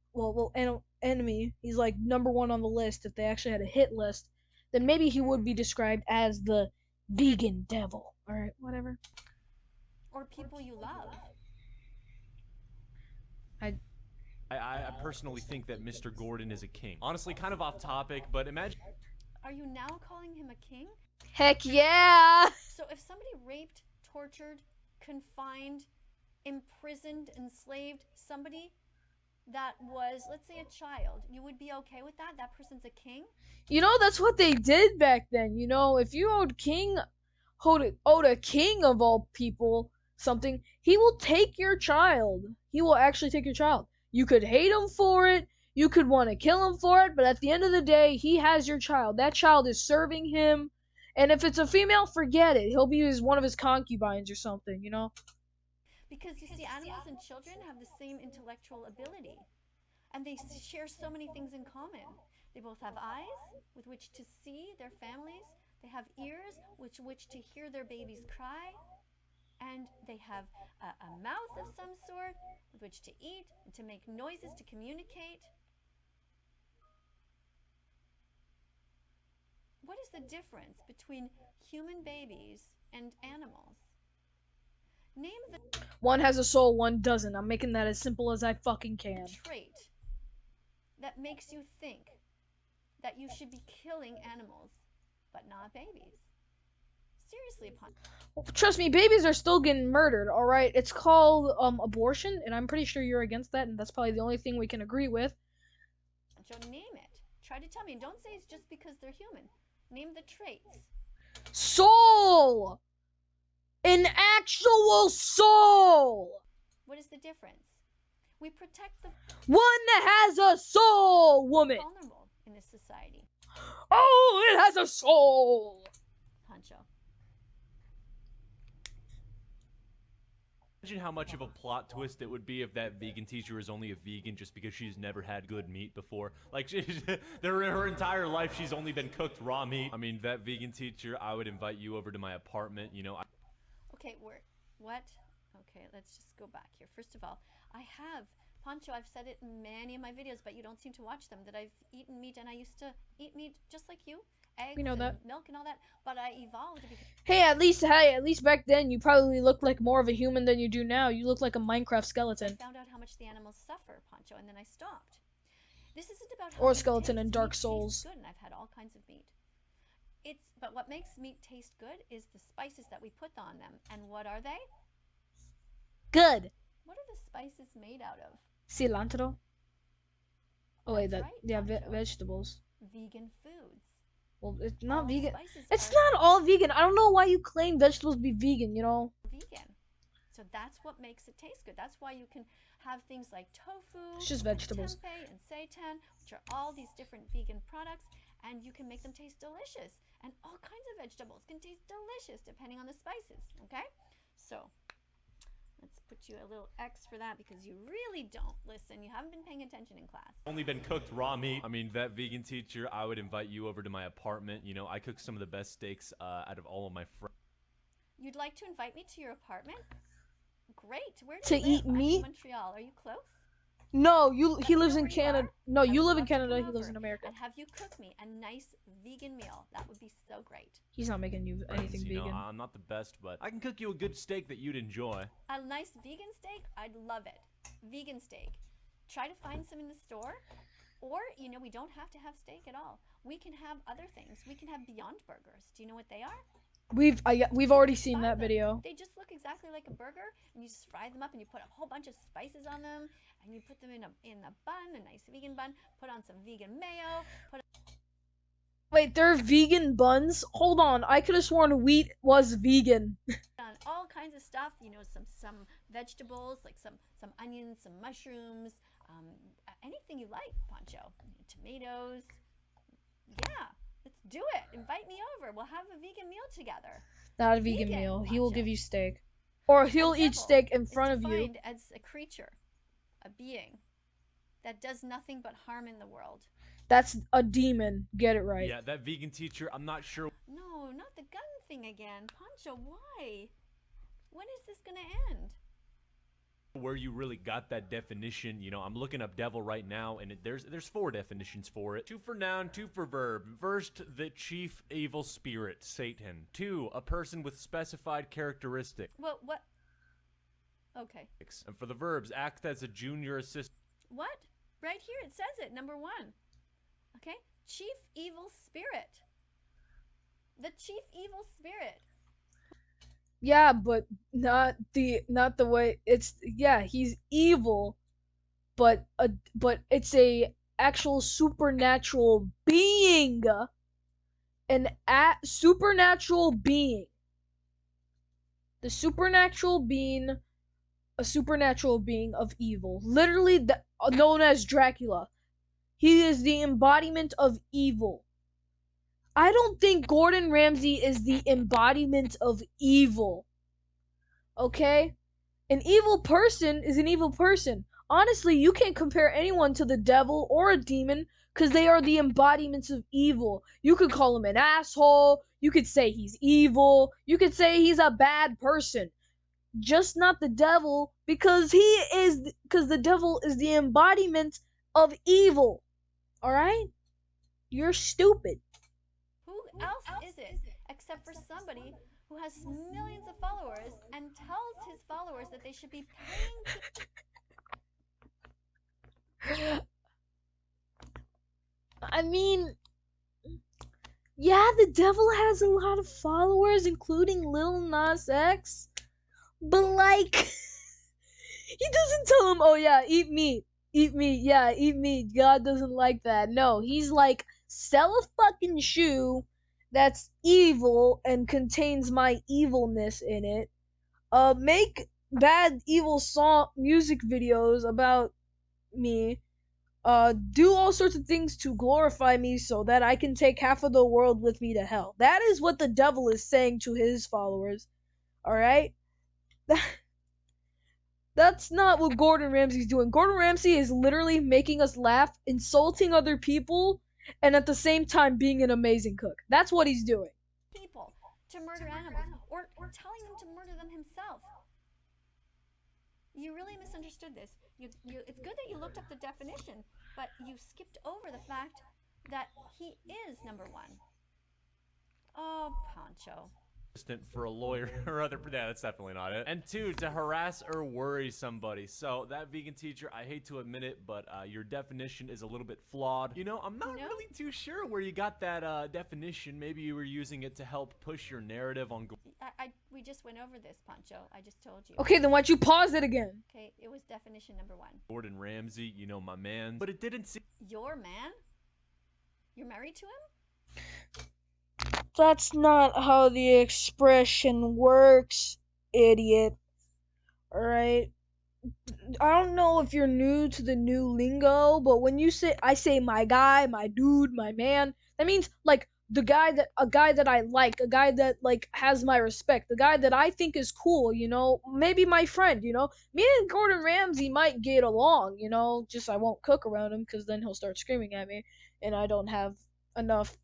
enemy. He's like number one on the list if they actually had a hit list. Then maybe he would be described as the vegan devil. All right, whatever. Or people you love. I I personally think that Mr. Gordon is a king. Honestly, kind of off topic, but imagine. Are you now calling him a king? Heck yeah! So if somebody raped, tortured, confined, imprisoned, enslaved somebody that was, let's say, a child, you would be okay with that? That person's a king? You know, that's what they did back then. You know, if you owed a king of all people something, he will take your child. He will actually take your child. You could hate him for it. You could want to kill him for it, but at the end of the day, he has your child. That child is serving him. And if it's a female, forget it. He'll be one of his concubines or something, you know? Because you see, animals and children have the same intellectual ability. And they share so many things in common. They both have eyes with which to see their families. They have ears with which to hear their babies cry. And they have a mouth of some sort with which to eat and to make noises to communicate. What is the difference between human babies and animals? Name the One has a soul, one doesn't. I'm making that as simple as I fucking can. trait that makes you think that you should be killing animals, but not babies. Seriously, Well, trust me, babies are still getting murdered, alright? It's called abortion, and I'm pretty sure you're against that, and that's probably the only thing we can agree with. Joe, name it. Try to tell me. Don't say it's just because they're human. Name the traits. Soul! An actual soul! What is the difference? We protect the One that has a soul, woman! vulnerable in this society. Oh, it has a soul! Pancho. Imagine how much of a plot twist it would be if that vegan teacher is only a vegan just because she's never had good meat before. Like, her entire life she's only been cooked raw meat. I mean, that vegan teacher, I would invite you over to my apartment, you know. Okay, what? Okay, let's just go back here. First of all, I have, Pancho, I've said it in many of my videos, but you don't seem to watch them, that I've eaten meat, and I used to eat meat just like you. Eggs We know and that. milk and all that, but I evolved because Hey, at least back then you probably looked like more of a human than you do now. You look like a Minecraft I skeleton. found out how much the animals suffer, Pancho, and then I stopped. This isn't about how Or a meat skeleton tastes. in Dark Meat tastes Souls. good, and I've had all kinds of meat. But what makes meat taste good is the spices that we put on them. And what are they? Good. What are the spices made out of? Cilantro. Oh wait, That's that right, yeah, Pancho. vegetables. Vegan foods. Well, it's not All vegan. spices It's are not all vegan. I don't know why you claim vegetables be vegan. You know. vegan. So that's what makes it taste good. That's why you can have things like tofu, It's just vegetables. and tempeh, and seitan, which are all these different vegan products, and you can make them taste delicious. And all kinds of vegetables can taste delicious depending on the spices, okay? So let's put you a little X for that because you really don't listen. You haven't been paying attention in class. Only been cooked raw meat. I mean, that vegan teacher, I would invite you over to my apartment. You know, I cook some of the best steaks out of all of my friends. You'd like to invite me to your apartment? Great. Where do To you live? eat I'm in meat? Montreal. Are you close? No, Let he me lives know in where you Canada. are. No, I you would live in love to Canada. come He lives over in America. and have you cook me a nice vegan meal. That would be so great. He's not making you anything You know, vegan. I'm not the best, but I can cook you a good steak that you'd enjoy. A nice vegan steak? I'd love it. Vegan steak. Try to find some in the store. Or, you know, we don't have to have steak at all. We can have other things. We can have Beyond Burgers. Do you know what they are? We've already seen Buy that them. video. They just look exactly like a burger, and you just fry them up, and you put a whole bunch of spices on them, and you put them in a bun, a nice vegan bun. Put on some vegan mayo. Wait, they're vegan buns? Hold on, I could have sworn wheat was vegan. On all kinds of stuff, you know, some vegetables, like some onions, some mushrooms, anything you like, Pancho. Tomatoes, Yeah, let's do it. Invite me over. We'll have a vegan meal together. Not a vegan Vegan, meal. He will Pancho. give you steak. Or A he'll eat devil steak in is front of you. defined as a creature, a being that does nothing but harm in the world. That's a demon. Get it right. Yeah, that vegan teacher, I'm not sure No, not the gun thing again. Pancho, why? When is this gonna end? where you really got that definition. You know, I'm looking up devil right now, and there's 4 definitions for it. 2 for noun, 2 for verb. First, the chief evil spirit, Satan. 2, a person with specified characteristics. Well, what? Okay. And for the verbs, act as a junior assistant. What? Right here it says it, number 1. Okay? Chief evil spirit. The chief evil spirit. Yeah, but not the way it's. Yeah, he's evil, but it's a actual supernatural being, supernatural being. The supernatural being, a supernatural being of evil, literally known as Dracula. He is the embodiment of evil. I don't think Gordon Ramsay is the embodiment of evil. Okay? An evil person is an evil person. Honestly, you can't compare anyone to the devil or a demon because they are the embodiments of evil. You could call him an asshole. You could say he's evil. You could say he's a bad person. Just not the devil because the devil is the embodiment of evil. Alright? You're stupid. Who else is it except for somebody who has millions of followers and tells his followers that they should be paying I mean, yeah, the devil has a lot of followers, including Lil Nas X. But like, he doesn't tell him, "Oh yeah, eat meat, yeah, eat meat." God doesn't like that. No, he's like, sell a fucking shoe that's evil and contains my evilness in it. Make bad evil song music videos about me. Do all sorts of things to glorify me so that I can take half of the world with me to hell. That is what the devil is saying to his followers. Alright? That's not what Gordon Ramsay's doing. Gordon Ramsay is literally making us laugh, insulting other people, and at the same time being an amazing cook. That's what he's doing. people to murder animals or telling them to murder them himself. You really misunderstood this. It's good that you looked up the definition, but you skipped over the fact that he is number 1. Oh, Pancho. For a lawyer or other. Yeah, that's definitely not it. And 2, to harass or worry somebody. So that vegan teacher, I hate to admit it, but your definition is a little bit flawed. You know, I'm not really too sure where you got that definition. Maybe you were using it to help push your narrative on. We just went over this, Pancho. I just told you. Okay, then why'd you pause it again? Okay, it was definition number 1. Gordon Ramsay, you know, my man. But it didn't seem. Your man? You're married to him? That's not how the expression works, idiot. Alright? I don't know if you're new to the new lingo, but when I say my guy, my dude, my man, that means like a guy that I like, a guy that like has my respect, the guy that I think is cool, you know, maybe my friend, you know. Me and Gordon Ramsay might get along, you know, just I won't cook around him because then he'll start screaming at me and I don't have enough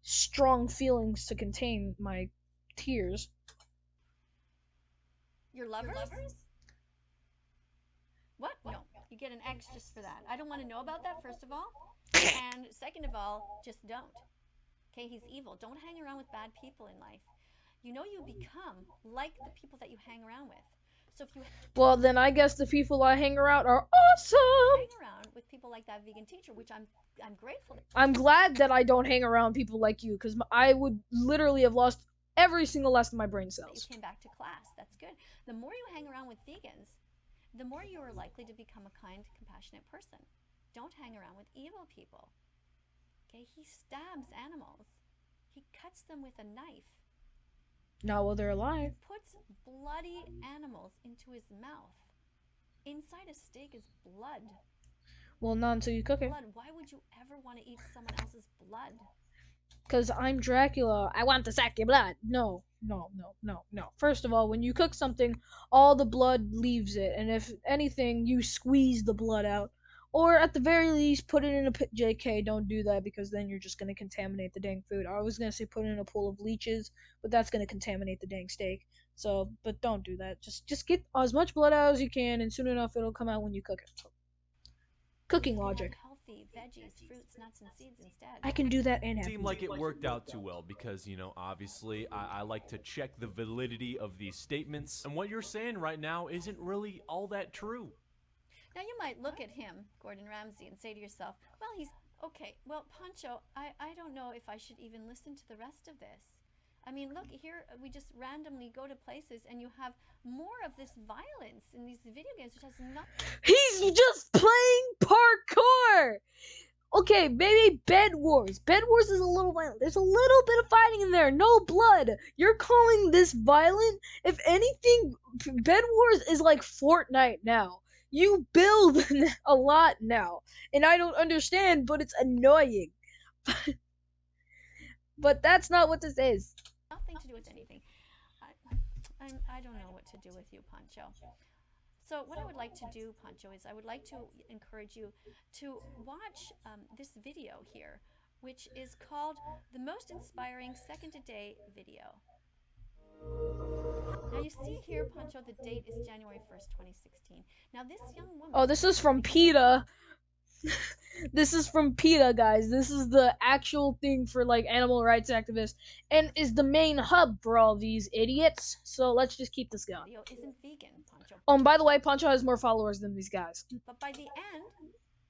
strong feelings to contain my tears. Your lovers? What? No. You get an X just for that. I don't want to know about that, first of all. And second of all, just don't. Okay, he's evil. Don't hang around with bad people in life. You know you become like the people that you hang around with. So if you Well, then I guess the people I hang around are awesome. hang around with people like that vegan teacher, which I'm grateful. I'm glad that I don't hang around people like you, because I would literally have lost every single last of my brain You cells. came back to class. That's good. The more you hang around with vegans, the more you are likely to become a kind, compassionate person. Don't hang around with evil people. Okay, he stabs animals. He cuts them with a knife. Not while they're alive. He puts bloody animals into his mouth. Inside a steak is blood. Well, not until you cook it. Blood. Why would you ever want to eat someone else's blood? Because I'm Dracula. I want to suck your blood. No. First of all, when you cook something, all the blood leaves it. And if anything, you squeeze the blood out. Or at the very least, put it in a pit. JK, don't do that because then you're just going to contaminate the dang food. I was going to say put it in a pool of leeches, but that's going to contaminate the dang steak. So, but don't do that. Just get as much blood out as you can, and soon enough it'll come out when you cook it. Cooking logic. Healthy veggies, fruits, nuts, and seeds instead. I can do that and have Seemed like it worked out too well because, you know, obviously I like to check the validity of these statements. And what you're saying right now isn't really all that true. Now you might look at him, Gordon Ramsay, and say to yourself, well, he's okay. Well, Pancho, I don't know if I should even listen to the rest of this. I mean, look, here we just randomly go to places and you have more of this violence in these video games, which has nothing. He's just playing parkour! Okay, maybe Bed Wars. Bed Wars is a little violent. There's a little bit of fighting in there. No blood. You're calling this violent? If anything, Bed Wars is like Fortnite now. You build a lot now. And I don't understand, but it's annoying. But that's not what this is. Nothing to do with anything. I don't know what to do with you, Pancho. So what I would like to do, Pancho, is I would like to encourage you to watch this video here, which is called The Most Inspiring Second a Day Video. Now you see here, Pancho, the date is January 1st, 2016. Now this young woman... Oh, this is from PETA. This is from PETA, guys. This is the actual thing for, like, animal rights activists, and is the main hub for all these idiots. So let's just keep this going. Video isn't vegan, Pancho. Oh, and by the way, Pancho has more followers than these guys. But by the end,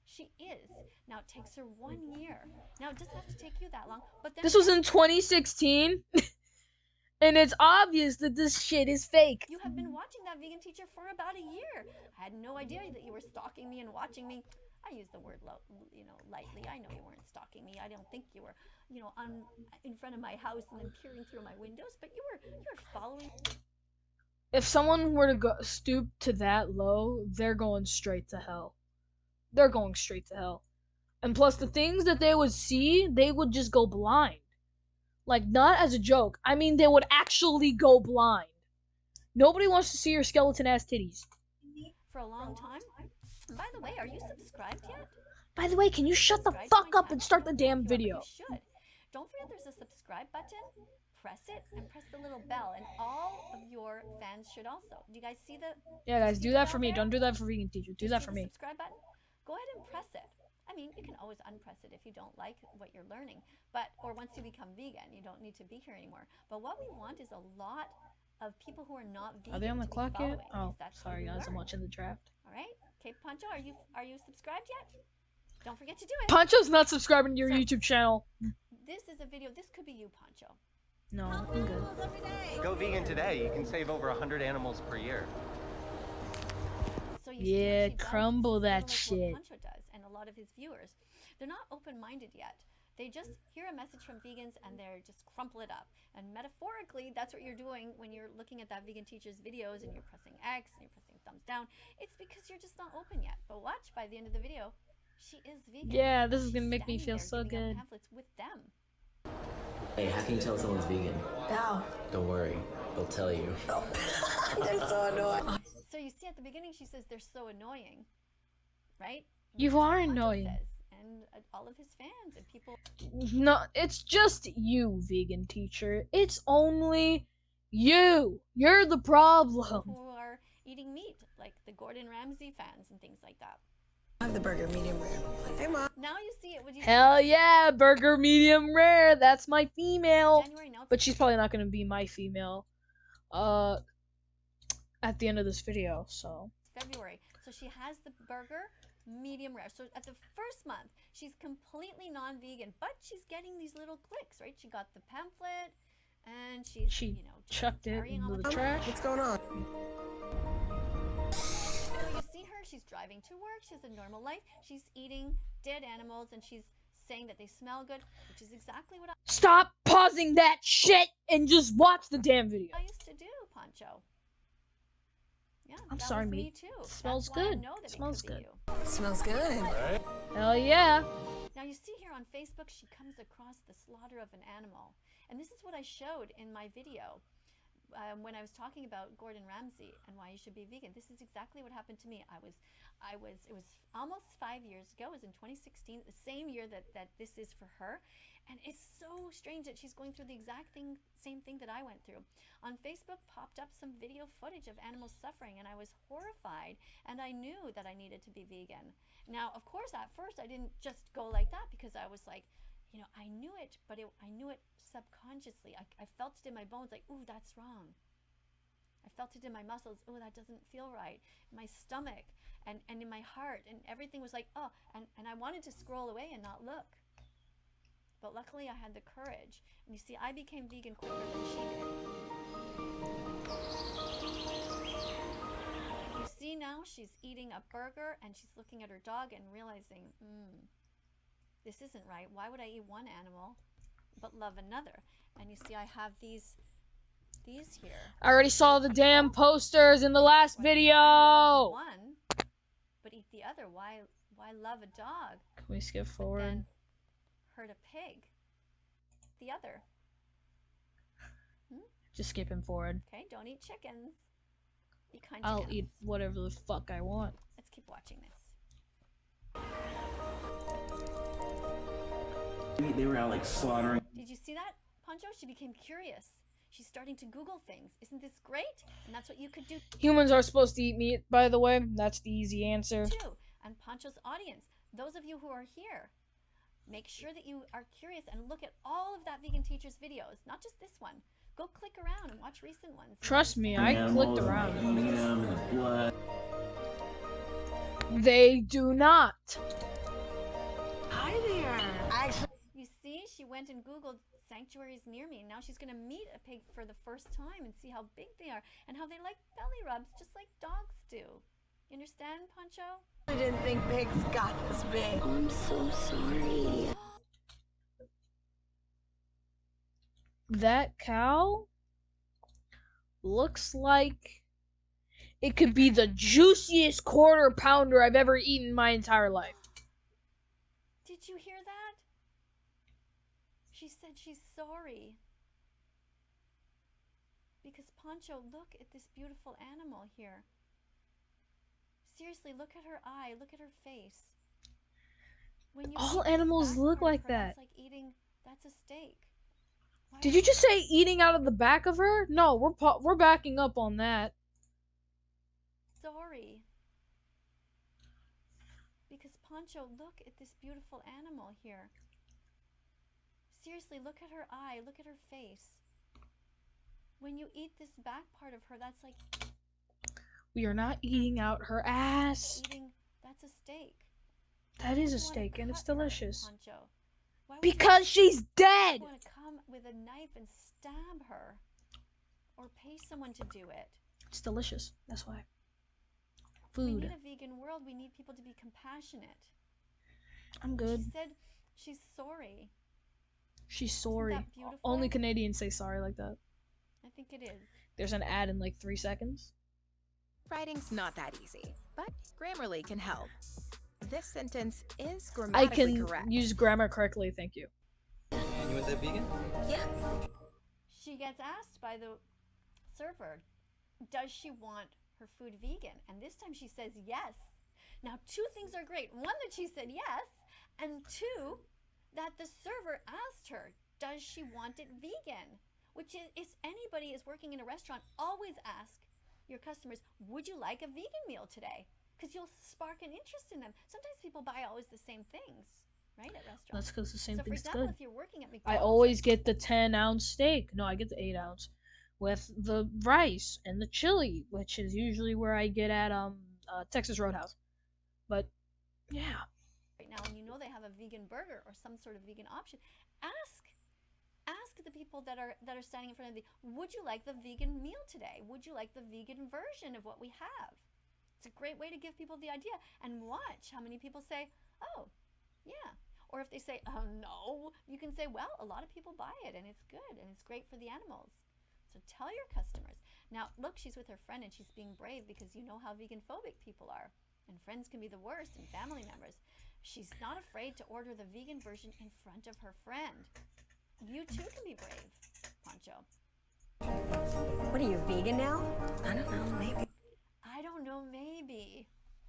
she is. Now it takes her 1 year. Now it doesn't have to take you that long. But then this was in 2016, and it's obvious that this shit is fake. You have been watching that vegan teacher for about a year. I had no idea that you were stalking me and watching me. I use the word, lightly. I know you weren't stalking me. I don't think you were, in front of my house and then peering through my windows. But you were following. If someone were to stoop to that low, they're going straight to hell. They're going straight to hell. And plus, the things that they would see, they would just go blind. Like, not as a joke. I mean, they would actually go blind. Nobody wants to see your skeleton-ass titties. For a long time. And by the way, are you subscribed yet? By the way, can you shut the fuck up and start the damn video? You should. Don't forget there's a subscribe button. Press it and press the little bell, and all of your fans should also. Do you guys see the? Yeah, guys, do that for me. Don't do that for vegan teacher. Do that for me. Subscribe button. Go ahead and press it. I mean, you can always unpress it if you don't like what you're learning, or once you become vegan, you don't need to be here anymore. But what we want is a lot of people who are not vegan. Are they on the clock yet? Oh, sorry guys, I'm learn. watching the draft. All right. Okay, Pancho, are you subscribed yet? Don't forget to do it. Pancho's not subscribing to your YouTube channel. This is a video. This could be you, Pancho. No, I'm good. Go vegan today. You can save over 100 animals per year. So yeah, crumble that shit. What Pancho does, and a lot of his viewers, they're not open-minded yet. They just hear a message from vegans and they're just crumple it up. And metaphorically, that's what you're doing when you're looking at that vegan teacher's videos and you're pressing X and you're pressing thumbs down. It's because you're just not open yet. But watch, by the end of the video, she is vegan. Yeah, this is gonna make me feel so good. Pamphlets with them. Hey, how can you tell someone's vegan? How? Don't worry, they'll tell you. They're so annoying. So you see at the beginning, she says they're so annoying, right? You are annoying. And all of his fans and people. No, it's just you, vegan teacher. It's only you. You're the problem. Who are eating meat, like the Gordon Ramsay fans and things like that. I have the burger medium rare. Hey, Mom. Now you see it. Would you? Hell yeah, burger medium rare. That's my female. January, no, But she's probably not gonna be my female. At the end of this video, so. February. So she has the burger medium rare. So at the first month, she's completely non-vegan, but she's getting these little clicks, right? She got the pamphlet, and she chucked it into the trash. What's going on? So you see her, she's driving to work, she has a normal life, she's eating dead animals, and she's saying that they smell good, which is exactly what Stop pausing that shit and just watch the damn video. I used to do, Pancho. Yeah, I'm that sorry, was me meat. too. Smells That's why I good. know that Smells it could good. be you. Smells good. Hell yeah. Now you see here on Facebook, she comes across the slaughter of an animal. And this is what I showed in my video when I was talking about Gordon Ramsay and why you should be vegan. This is exactly what happened to me. It was almost 5 years ago. It was in 2016, the same year that this is for her. And it's so strange that she's going through the exact same thing that I went through. On Facebook popped up some video footage of animals suffering, and I was horrified, and I knew that I needed to be vegan. Now, of course, at first I didn't just go like that, because I was like, you know, I knew it, but I knew it subconsciously. I felt it in my bones, like, ooh, that's wrong. I felt it in my muscles, ooh, that doesn't feel right. In my stomach and in my heart, and everything was like, oh, and I wanted to scroll away and not look. But luckily I had the courage. And you see, I became vegan quicker than she did. You see now, she's eating a burger and she's looking at her dog and realizing, this isn't right. Why would I eat one animal but love another? And you see, I have these here. I already saw the damn posters in the last Why love video. one but eat the other? Why love a dog Can we skip but forward? then hurt a pig? The other. Just skipping forward. Okay, don't eat chickens. Be kind to I'll animals. eat whatever the fuck I want. Let's keep watching this. They were out like slaughtering. Did you see that, Pancho? She became curious. She's starting to Google things. Isn't this great? And that's what you could do Humans are supposed to eat meat, by the way. That's the easy answer. too. And Pancho's audience, those of you who are here, make sure that you are curious and look at all of that vegan teacher's videos, not just this one. Go click around and watch recent ones. and Trust me, I understand. clicked around. Eating them and the blood. They do not. Hi there. Actually, You see, she went and Googled sanctuaries near me, and now she's going to meet a pig for the first time and see how big they are and how they like belly rubs, just like dogs do. You understand, Pancho? I didn't think pigs got this big. I'm so sorry. That cow looks like it could be the juiciest quarter pounder I've ever eaten in my entire life. Did you hear that? She said she's sorry. Because Pancho, look at this beautiful animal here. Seriously, look at her eye, look at her face. When you All eat this animals back look part of like her, that. That's like eating, that's a steak. Why Did would you just say eating out of the back of her? No, we're backing up on that. sorry? Because Pancho, look at this beautiful animal here. Seriously, look at her eye, look at her face. When you eat this back part of her, that's like We are not eating out her ass. eating, that's a steak. That Why is would a you wanna steak and it's cut her, delicious. Pancho? Why would you Because she's dead! want to come with a knife and stab her? Or pay someone to do it? It's delicious. That's why. We Food. need a vegan world. We need people to be compassionate. I'm good. She said she's sorry. She's sorry. that beautiful? Only Canadians say sorry like that. I think it is. There's an ad in like 3 seconds. Writing's not that easy, but Grammarly can help. This sentence is I grammatically can correct. use grammar correctly, thank you. And you want that vegan? Yeah. She gets asked by the server, does she want her food vegan? And this time she says yes. Now, two things are great. One, that she said yes, and two, that the server asked her, does she want it vegan? Which is, if anybody is working in a restaurant, always ask your customers, would you like a vegan meal today? Because you'll spark an interest in them. Sometimes people buy always the same things, right, at restaurants. That's because the same So, for thing's example, good. if you're working at I McDonald's, always get the 10-ounce steak. No, I get the 8-ounce. With the rice and the chili, which is usually where I get at Texas Roadhouse. But, yeah. right now, and you know they have a vegan burger or some sort of vegan option, ask the people that are standing in front of you, would you like the vegan meal today? Would you like the vegan version of what we have? It's a great way to give people the idea, and watch how many people say, oh, yeah. Or if they say, oh, no, you can say, well, a lot of people buy it and it's good and it's great for the animals. So tell your customers. Now, look, she's with her friend and she's being brave because you know how vegan phobic people are. And friends can be the worst, and family members. She's not afraid to order the vegan version in front of her friend. You too can be brave, Pancho. What are you, vegan now? I don't know, maybe. I don't know, maybe.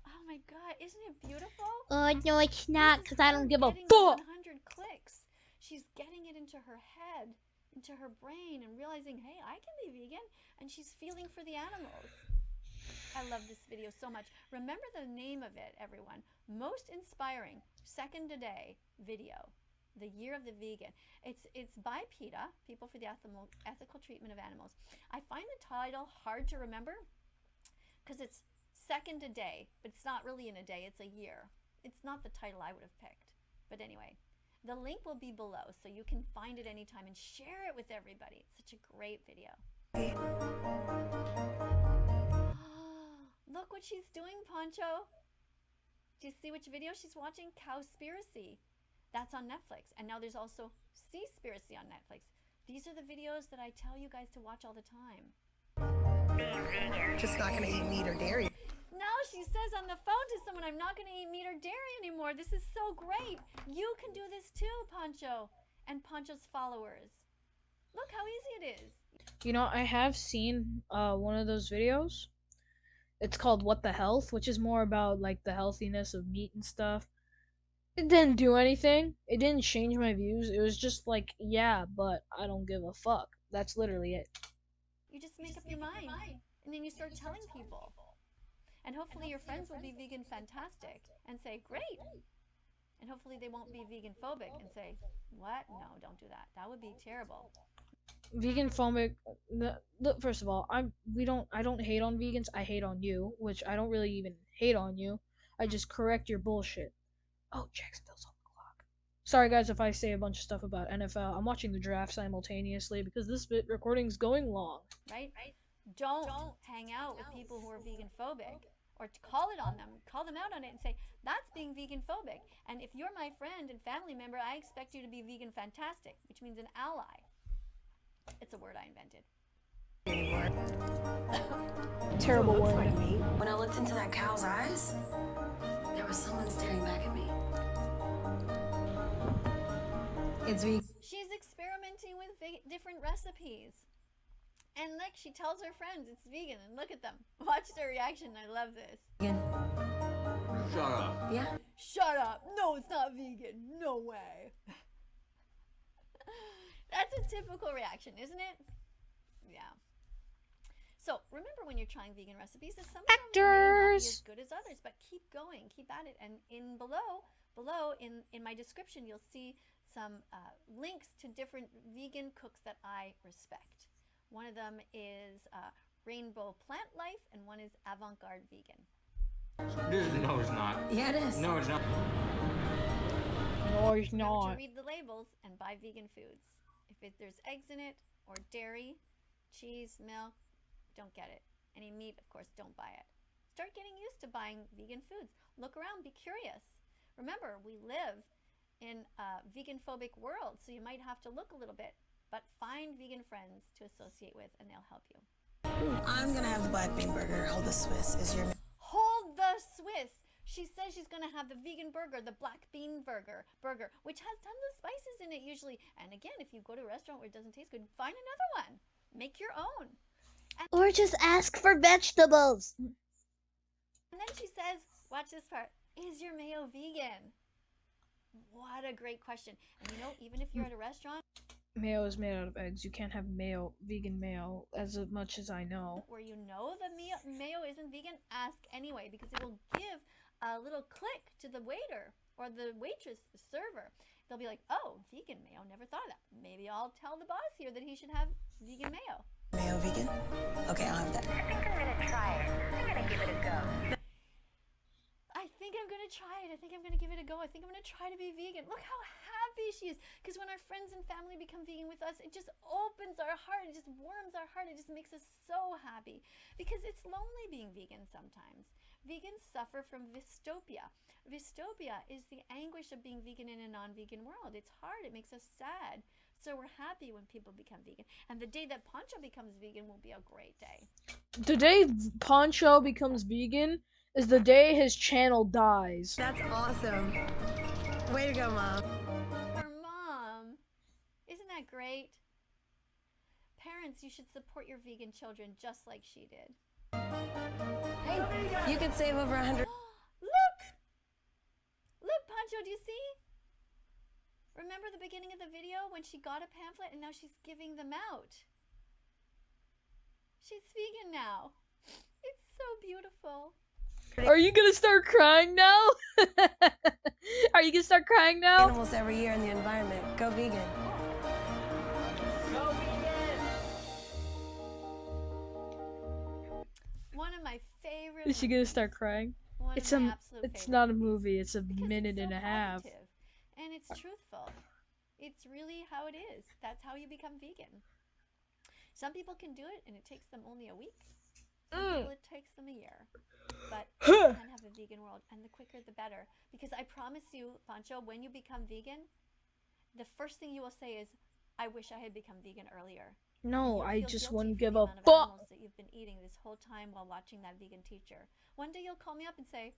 Oh my God, isn't it beautiful? Oh no, it's not, because I don't give a getting fuck. 100 clicks. She's getting it into her head, into her brain, and realizing, hey, I can be vegan, and she's feeling for the animals. I love this video so much. Remember the name of it, everyone. Most inspiring second a day video. The Year of the Vegan. It's by PETA, People for the Ethical Treatment of Animals. I find the title hard to remember because it's second a day, but it's not really in a day, it's a year. It's not the title I would have picked. But anyway, the link will be below so you can find it anytime and share it with everybody. It's such a great video. Look what she's doing, Pancho. Do you see which video she's watching? Cowspiracy. That's on Netflix. And now there's also Seaspiracy on Netflix. These are the videos that I tell you guys to watch all the time. Just not gonna eat meat or dairy. Now she says on the phone to someone, I'm not going to eat meat or dairy anymore. This is so great. You can do this too, Pancho, and Pancho's followers. Look how easy it is. You know, I have seen one of those videos. It's called What the Health, which is more about like the healthiness of meat and stuff. It didn't do anything. It didn't change my views. It was just like, yeah, but I don't give a fuck. That's literally it. You just make up your mind, and then you start telling people. And hopefully your friends will be vegan fantastic and say, great. And hopefully they won't be vegan phobic and say, what? No, don't do that. That would be terrible. Vegan phobic. First of all, I don't hate on vegans. I hate on you, which I don't really even hate on you. I just correct your bullshit. Oh, Jacksonville's on the clock. Sorry guys if I say a bunch of stuff about NFL. I'm watching the draft simultaneously because this recording's going long. Right? Don't hang out with people who are vegan phobic. Or to call it on them, call them out on it and say, that's being vegan phobic. And if you're my friend and family member, I expect you to be vegan fantastic, which means an ally. It's a word I invented. Terrible word. Like me. When I looked into that cow's eyes, there was someone staring back at me. It's vegan. She's experimenting with different recipes. And look, she tells her friends it's vegan, and look at them. Watch their reaction. I love this. Vegan. Shut up. Yeah. Shut up. No, it's not vegan. No way. That's a typical reaction, isn't it? Yeah. So remember when you're trying vegan recipes, that some of them may not be as good as others, but keep going, keep at it. And below in my description, you'll see some links to different vegan cooks that I respect. One of them is Rainbow Plant Life, and one is Avant-Garde Vegan. No, it's not. Yeah, it is. No, it's not. No, it's Remember not. to read the labels and buy vegan foods. If there's eggs in it, or dairy, cheese, milk, don't get it. Any meat, of course, don't buy it. Start getting used to buying vegan foods. Look around, be curious. Remember, we live in a vegan-phobic world, so you might have to look a little bit. But find vegan friends to associate with, and they'll help you. I'm gonna have the black bean burger. Hold the Swiss is your. Hold the Swiss. She says she's gonna have the vegan burger, the black bean burger, which has tons of spices in it usually. And again, if you go to a restaurant where it doesn't taste good, find another one. Make your own. Or just ask for vegetables. And then she says, watch this part, is your mayo vegan? What a great question. And you know, even if you're at a restaurant, Mayo is made out of eggs. You can't have mayo, vegan mayo, as much as I know. where you know the mayo isn't vegan, ask anyway, because it will give a little click to the waiter or the waitress, the server. They'll be like, oh, vegan mayo, never thought of that. Maybe I'll tell the boss here that he should have vegan mayo. Mayo vegan? Okay, I'll have that. I think I'm gonna try it. I'm gonna give it a go. I think I'm gonna try it. I think I'm gonna give it a go. I think I'm gonna try to be vegan. Look how happy she is. Because when our friends and family become vegan with us, it just opens our heart. It just warms our heart. It just makes us so happy. Because it's lonely being vegan sometimes. Vegans suffer from dystopia. Dystopia is the anguish of being vegan in a non-vegan world. It's hard. It makes us sad. So we're happy when people become vegan. And the day that Pancho becomes vegan will be a great day. The day Pancho becomes vegan is the day his channel dies. That's awesome. Way to go, Mom. Our mom. Isn't that great? Parents, you should support your vegan children just like she did. Hey, you could save over 100. Look! Look, Pancho, do you see? Remember the beginning of the video when she got a pamphlet and now she's giving them out? She's vegan now. It's so beautiful. Are you gonna start crying now? Are you gonna start crying now? Animals every year in the environment. Go vegan. Go vegan! One of my favorite Is she gonna movies. start crying? One It's of my absolute it's favorite not a movies. movie. It's a Because minute it's so and a half. positive, and it's truthful. It's really how it is. That's how you become vegan. Some people can do it and it takes them only a week. Some people it takes them a year. But we can have a vegan world, and the quicker the better. Because I promise you, Pancho, when you become vegan, the first thing you will say is, I wish I had become vegan earlier. No, You'll I feel just guilty wouldn't for give the a amount of fuck. animals that you've been eating this whole time while watching that vegan teacher. One day you'll call me up and say,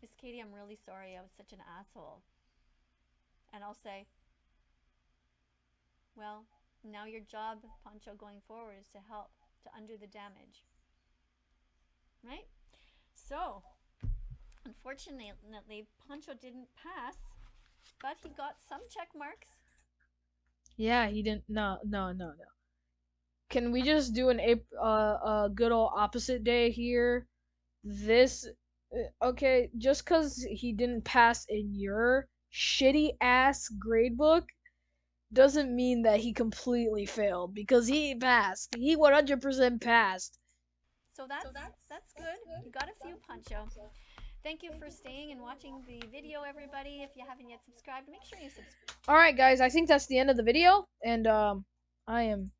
Miss Katie, I'm really sorry I was such an asshole. And I'll say, well, now your job, Pancho, going forward is to help to undo the damage. Right? So, unfortunately, Pancho didn't pass, but he got some check marks. Yeah, he didn't. No. Can we just do a good old opposite day here? This, okay, just cause he didn't pass in your shitty ass grade book doesn't mean that he completely failed, because he passed. He 100% passed. So that's good. You got a few, Pancho. Thank you for staying and watching the video, everybody. If you haven't yet subscribed, make sure you subscribe. Alright, guys, I think that's the end of the video, and I am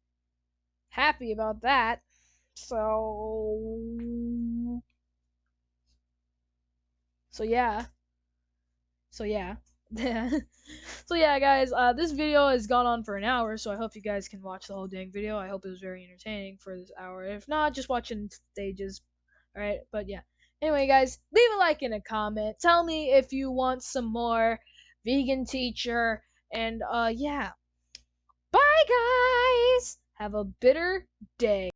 happy about that. So yeah. So yeah, guys. This video has gone on for an hour, so I hope you guys can watch the whole dang video. I hope it was very entertaining for this hour. If not, just watch it in stages. All right, but yeah. Anyway, guys, leave a like and a comment. Tell me if you want some more vegan teacher, and yeah. Bye, guys. Have a bitter day.